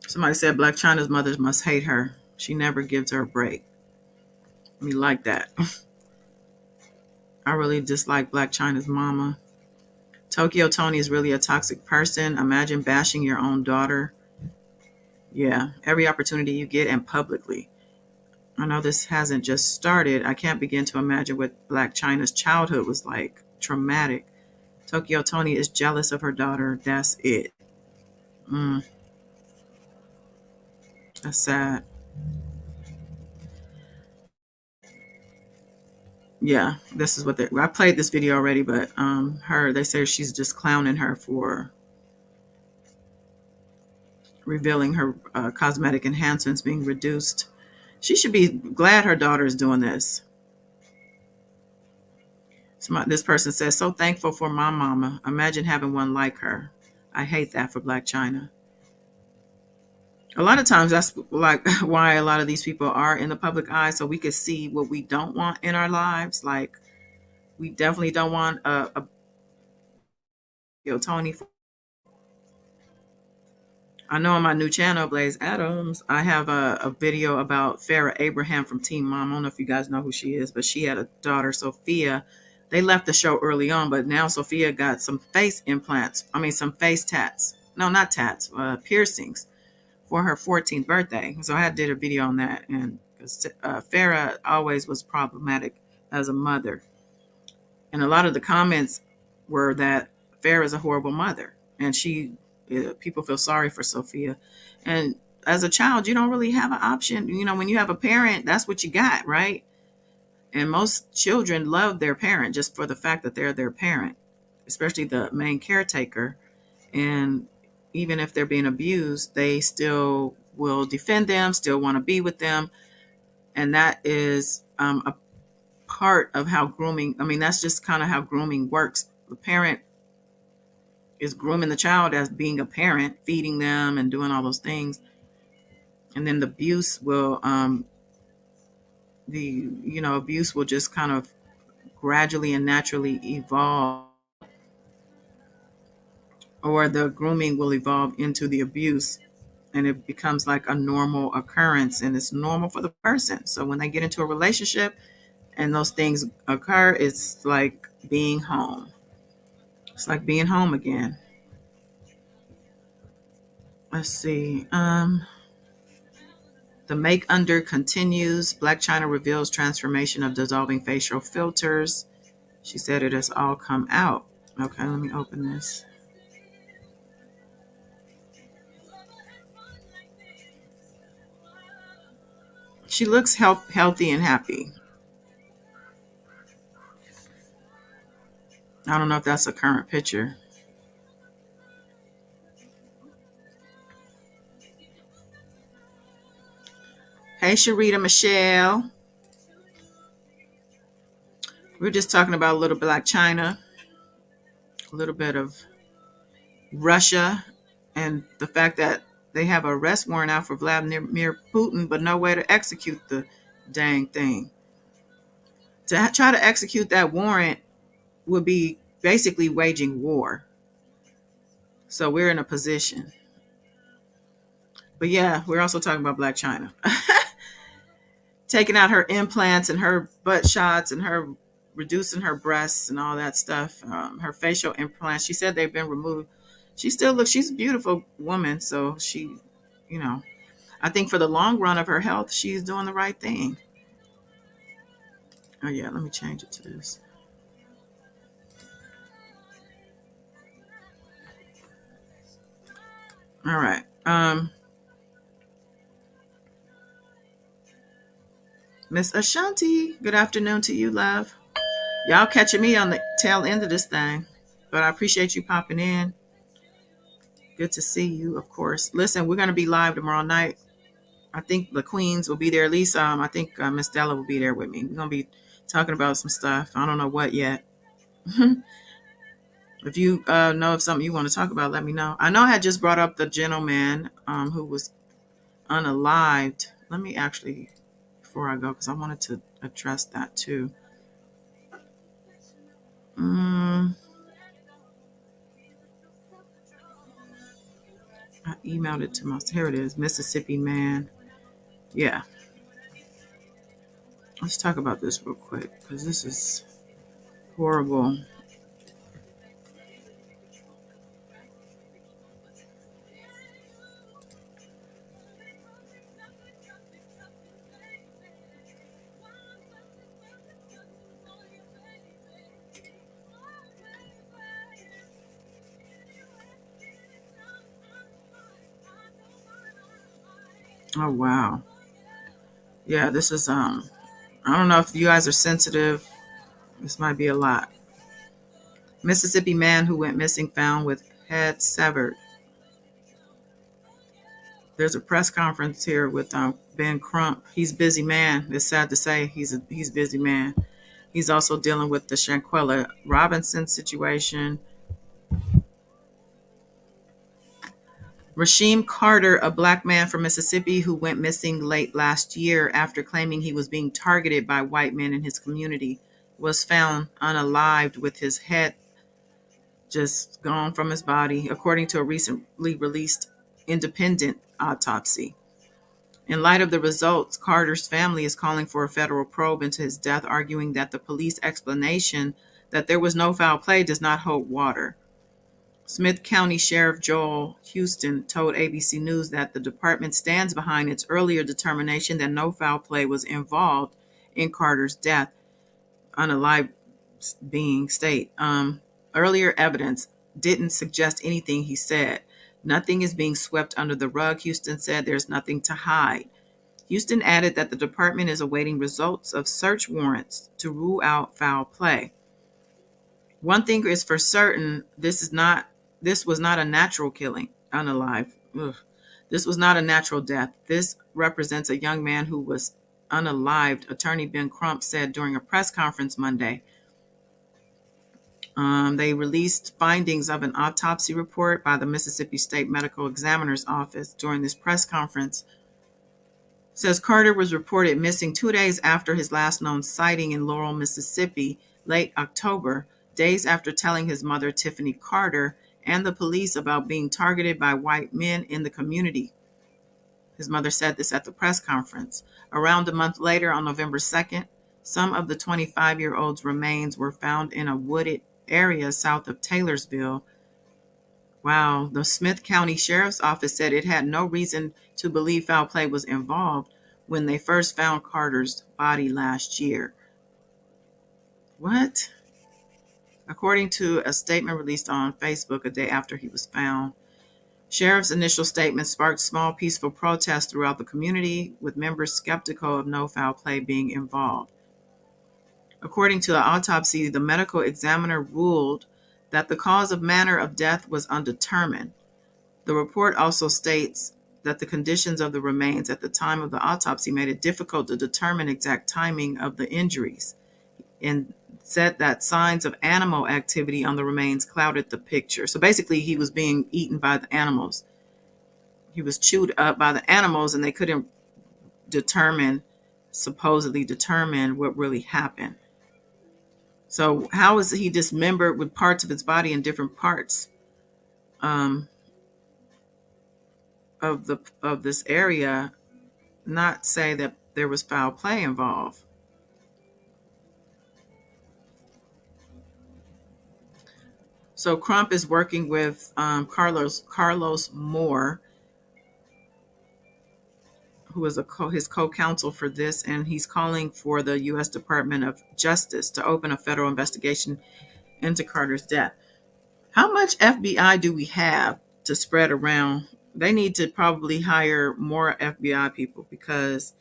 Somebody said Blac Chyna's mothers must hate her. She never gives her a break. Me like that. I really dislike Blac Chyna's mama. Tokyo Tony is really a toxic person. Imagine bashing your own daughter. Yeah, every opportunity you get and publicly. I know this hasn't just started. I can't begin to imagine what Blac Chyna's childhood was like. Traumatic. Tokyo Tony is jealous of her daughter. That's it. Mm, that's sad. Yeah, this is what I played this video already, but they say she's just clowning her for revealing her cosmetic enhancements being reduced. She should be glad her daughter is doing this. This person says, so thankful for my mama. Imagine having one like her. I hate that for Blac Chyna. A lot of times that's like why a lot of these people are in the public eye, so we could see what we don't want in our lives. Like we definitely don't want Tony. I know on my new channel, Blaze Adams, I have a video about Farrah Abraham from Teen Mom. I don't know if you guys know who she is, but she had a daughter, Sophia. They left the show early on, but now Sophia got some face implants. I mean, some face tats. No, not tats, piercings for her 14th birthday. So I did a video on that. And Farrah always was problematic as a mother. And a lot of the comments were that Farrah is a horrible mother. And people feel sorry for Sophia. And as a child, you don't really have an option. You know, when you have a parent, that's what you got, right? And most children love their parent just for the fact that they're their parent, especially the main caretaker. And even if they're being abused, they still will defend them, still want to be with them. And that is a part of how grooming, I mean, that's just kind of how grooming works. The parent is grooming the child as being a parent, feeding them and doing all those things. And then the abuse will abuse will just kind of gradually and naturally evolve, or the grooming will evolve into the abuse, and it becomes like a normal occurrence, and it's normal for the person. So when they get into a relationship and those things occur, it's like being home. It's like being home again. Let's see. The make under continues. Blac Chyna reveals transformation of dissolving facial filters. She said it has all come out. Okay, let me open this. She looks healthy and happy. I don't know if that's a current picture. Hey, Sharita Michelle. We're just talking about a little Blac Chyna, a little bit of Russia, and the fact that they have an arrest warrant out for Vladimir Putin, but no way to execute the dang thing. To try to execute that warrant would be basically waging war. So we're in a position. But yeah, we're also talking about Blac Chyna. Taking out her implants and her butt shots and her reducing her breasts and all that stuff. Her facial implants. She said they've been removed. She still looks, she's a beautiful woman. So she, I think for the long run of her health, she's doing the right thing. Oh yeah, let me change it to this. All right. Miss Ashanti, good afternoon to you, love. Y'all catching me on the tail end of this thing, but I appreciate you popping in. Good to see you, of course. Listen, we're going to be live tomorrow night. I think the queens will be there. At least I think Miss Della will be there with me. We're going to be talking about some stuff. I don't know what yet. If you know of something you want to talk about, let me know. I know I had just brought up the gentleman who was unalived. Let me actually, before I go, because I wanted to address that too. I emailed it to here it is, Mississippi man. Yeah. Let's talk about this real quick, because this is horrible. Oh wow. Yeah, this is I don't know if you guys are sensitive. This might be a lot. Mississippi man who went missing found with head severed. There's a press conference here with Ben Crump. He's a busy man. It's sad to say he's a busy man. He's also dealing with the Shanquella Robinson situation. Rashim Carter, a black man from Mississippi who went missing late last year after claiming he was being targeted by white men in his community, was found unalived with his head just gone from his body, according to a recently released independent autopsy. In light of the results, Carter's family is calling for a federal probe into his death, arguing that the police explanation that there was no foul play does not hold water. Smith County Sheriff Joel Houston told ABC News that the department stands behind its earlier determination that no foul play was involved in Carter's death, unalive being state. Earlier evidence didn't suggest anything, he said. Nothing is being swept under the rug, Houston said. There's nothing to hide. Houston added that the department is awaiting results of search warrants to rule out foul play. One thing is for certain, this was not a natural killing, unalive. Ugh. This was not a natural death. This represents a young man who was unalived, Attorney Ben Crump said during a press conference Monday. They released findings of an autopsy report by the Mississippi State Medical Examiner's Office during this press conference. It says Carter was reported missing 2 days after his last known sighting in Laurel, Mississippi, late October, days after telling his mother, Tiffany Carter, and the police about being targeted by white men in the community. His mother said this at the press conference. Around a month later, on November 2nd, some of the 25-year-old's remains were found in a wooded area south of Taylorsville. Wow, the Smith County Sheriff's Office said it had no reason to believe foul play was involved when they first found Carter's body last year. What? According to a statement released on Facebook a day after he was found, Sheriff's initial statement sparked small, peaceful protests throughout the community, with members skeptical of no foul play being involved. According to the autopsy, the medical examiner ruled that the cause of manner of death was undetermined. The report also states that the conditions of the remains at the time of the autopsy made it difficult to determine exact timing of the injuries, and said that signs of animal activity on the remains clouded the picture. So basically, he was being eaten by the animals. He was chewed up by the animals, and they couldn't supposedly determine what really happened. So how is he dismembered with parts of his body in different parts of this area? Not say that there was foul play involved. So Crump is working with Carlos Moore, who is his co-counsel for this, and he's calling for the U.S. Department of Justice to open a federal investigation into Carter's death. How much FBI do we have to spread around? They need to probably hire more FBI people, because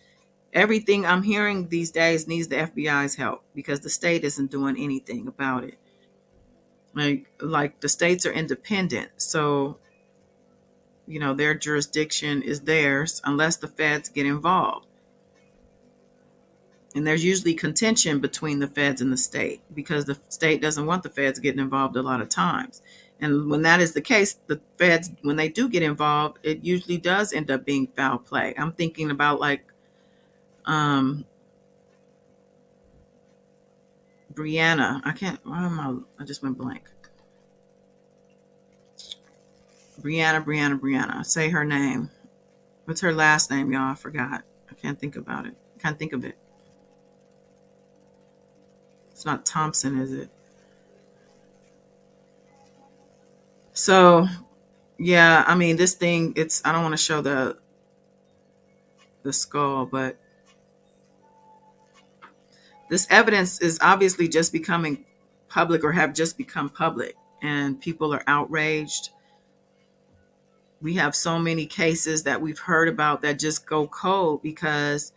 everything I'm hearing these days needs the FBI's help, because the state isn't doing anything about it. Like the states are independent, so their jurisdiction is theirs unless the feds get involved. And there's usually contention between the feds and the state, because the state doesn't want the feds getting involved a lot of times. And when that is the case, the feds, when they do get involved, it usually does end up being foul play. I'm thinking about Brianna. I just went blank. Brianna. Say her name. What's her last name, y'all? I forgot. I can't think about it. Can't think of it. It's not Thompson, is it? So, yeah, I mean, this thing, I don't want to show the skull, but this evidence is obviously just becoming public, or have just become public, and people are outraged. We have so many cases that we've heard about that just go cold because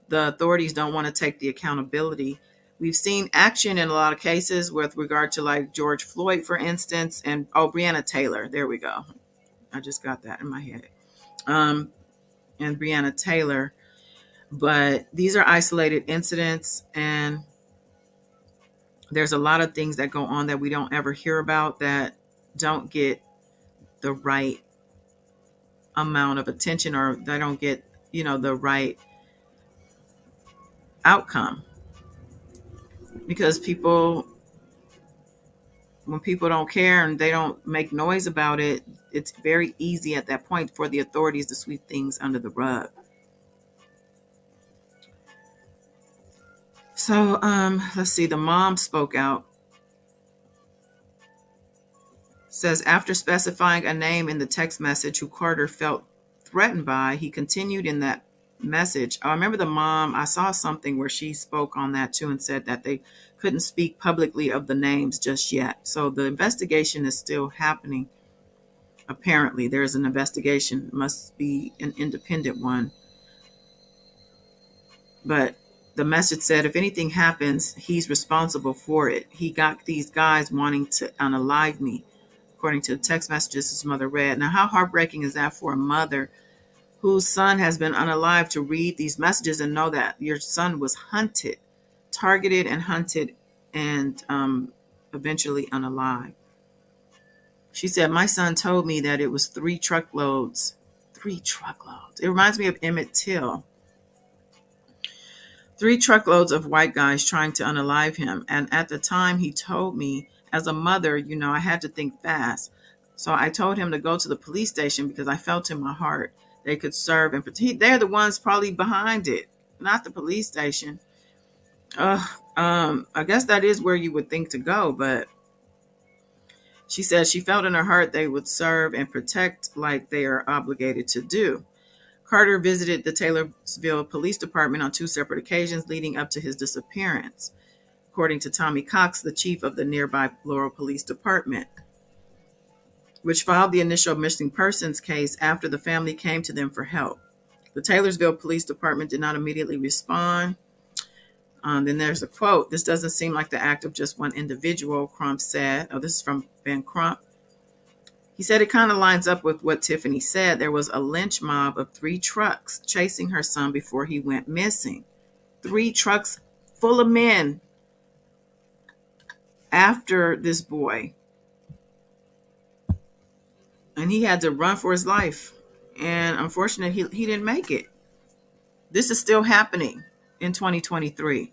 the authorities don't want to take the accountability. We've seen action in a lot of cases with regard to like George Floyd, for instance, and Breonna Taylor. There we go. I just got that in my head. And Breonna Taylor. But these are isolated incidents, and there's a lot of things that go on that we don't ever hear about, that don't get the right amount of attention, or they don't get, the right outcome. Because when people don't care and they don't make noise about it, it's very easy at that point for the authorities to sweep things under the rug. So let's see, the mom spoke out. Says, after specifying a name in the text message who Carter felt threatened by, he continued in that message. I remember the mom, I saw something where she spoke on that too, and said that they couldn't speak publicly of the names just yet. So the investigation is still happening. Apparently there's an investigation. It must be an independent one. But the message said, if anything happens, he's responsible for it. He got these guys wanting to unalive me, according to the text messages his mother read. Now, how heartbreaking is that for a mother whose son has been unalived to read these messages and know that your son was hunted, targeted and hunted, and eventually unalive. She said, my son told me that it was 3 truckloads. 3 truckloads. It reminds me of Emmett Till. 3 truckloads of white guys trying to unalive him. And at the time he told me, as a mother, I had to think fast. So I told him to go to the police station because I felt in my heart they could serve and protect. They're the ones probably behind it, not the police station. I guess that is where you would think to go, but she said she felt in her heart they would serve and protect like they are obligated to do. Carter visited the Taylorsville Police Department on 2 separate occasions leading up to his disappearance, according to Tommy Cox, the chief of the nearby Laurel Police Department, which filed the initial missing persons case after the family came to them for help. The Taylorsville Police Department did not immediately respond. Then there's a quote, "This doesn't seem like the act of just one individual," Crump said. Oh, this is from Ben Crump. He said it kind of lines up with what Tiffany said. There was a lynch mob of 3 trucks chasing her son before he went missing. 3 trucks full of men after this boy. And he had to run for his life. And unfortunately, he didn't make it. This is still happening in 2023.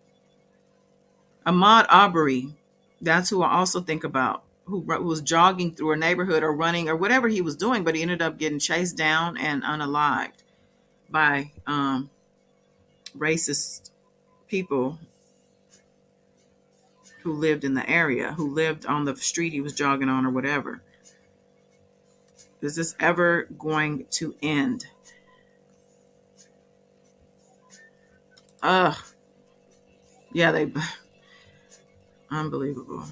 Ahmaud Arbery, that's who I also think about, who was jogging through a neighborhood or running or whatever he was doing, but he ended up getting chased down and unalived by racist people who lived in the area, who lived on the street he was jogging on or whatever. Is this ever going to end? Yeah, they unbelievable.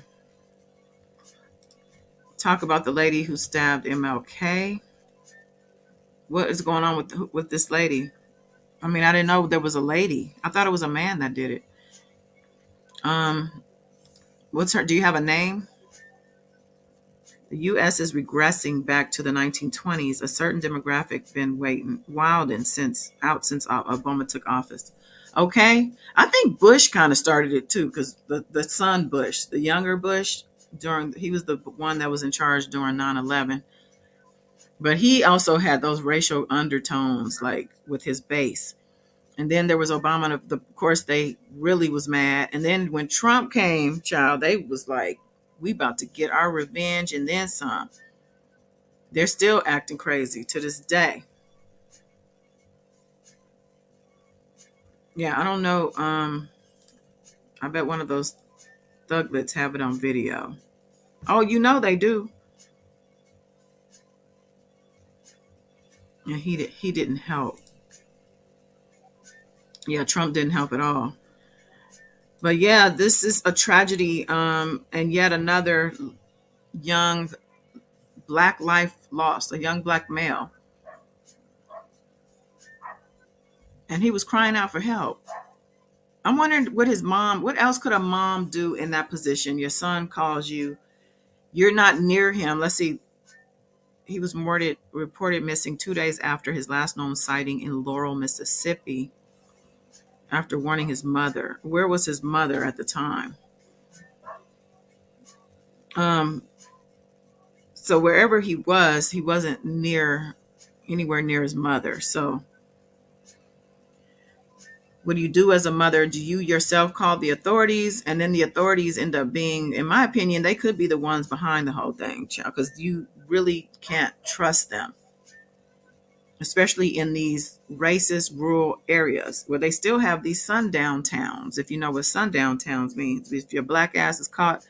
Talk about the lady who stabbed MLK. What is going on with this lady? I mean, I didn't know there was a lady. I thought it was a man that did it. What's her? Do you have a name? The U.S. is regressing back to the 1920s. A certain demographic been wilding since Obama took office. Okay, I think Bush kind of started it too, because the son Bush, the younger Bush, he was the one that was in charge during 9/11. But he also had those racial undertones, like with his base. And then there was Obama. Of course, they really was mad. And then when Trump came, child, they was like, we about to get our revenge and then some. They're still acting crazy to this day. Yeah, I don't know. I bet one of those thuglets have it on video. Oh, they do. Yeah, he didn't help. Yeah, Trump didn't help at all. But yeah, this is a tragedy, and yet another young Black life lost, a young Black male. And he was crying out for help. I'm wondering what else could a mom do in that position? Your son calls you, you're not near him. Let's see. He was reported missing 2 days after his last known sighting in Laurel, Mississippi, after warning his mother. Where was his mother at the time? So wherever he wasn't anywhere near his mother. So what do you do as a mother? Do you yourself call the authorities? And then the authorities end up being, in my opinion, they could be the ones behind the whole thing, child, because you really can't trust them, especially in these racist rural areas where they still have these sundown towns. If you know what sundown towns means, if your Black ass is caught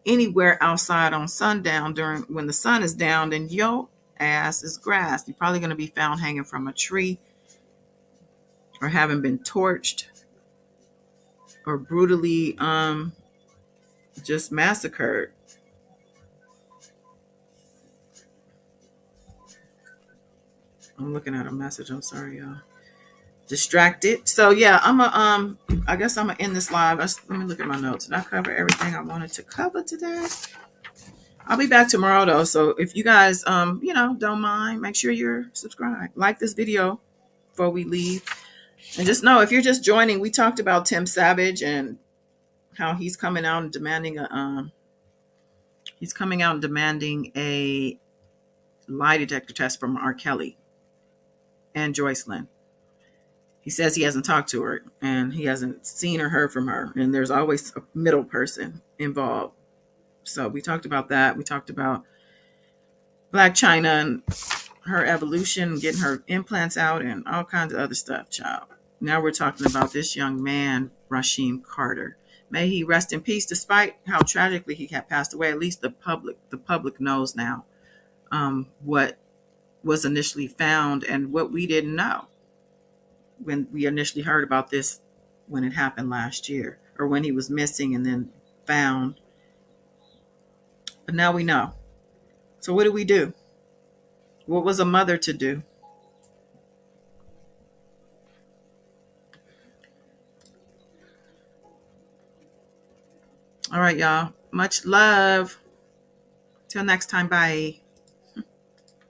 anywhere outside on sundown when the sun is down, then your ass is grass. You're probably going to be found hanging from a tree or having been torched or brutally just massacred. I'm looking at a message. I'm sorry, y'all. Distracted. So yeah, I guess I'm gonna end this live. Let me look at my notes. Did I cover everything I wanted to cover today? I'll be back tomorrow though. So if you guys don't mind, make sure you're subscribed. Like this video before we leave. And just know, if you're just joining, we talked about Tim Savage and how he's coming out and demanding He's coming out and demanding a lie detector test from R. Kelly and Joyce Lynn. He says he hasn't talked to her and he hasn't seen or heard from her. And there's always a middle person involved. So we talked about that. We talked about Blac Chyna and her evolution, getting her implants out and all kinds of other stuff, child. Now we're talking about this young man, Rashim Carter. May he rest in peace, despite how tragically he had passed away. At least the public knows now what was initially found and what we didn't know when we initially heard about this when it happened last year, or when he was missing and then found. But now we know. So what do we do? What was a mother to do? All right, y'all. Much love. Till next time. Bye.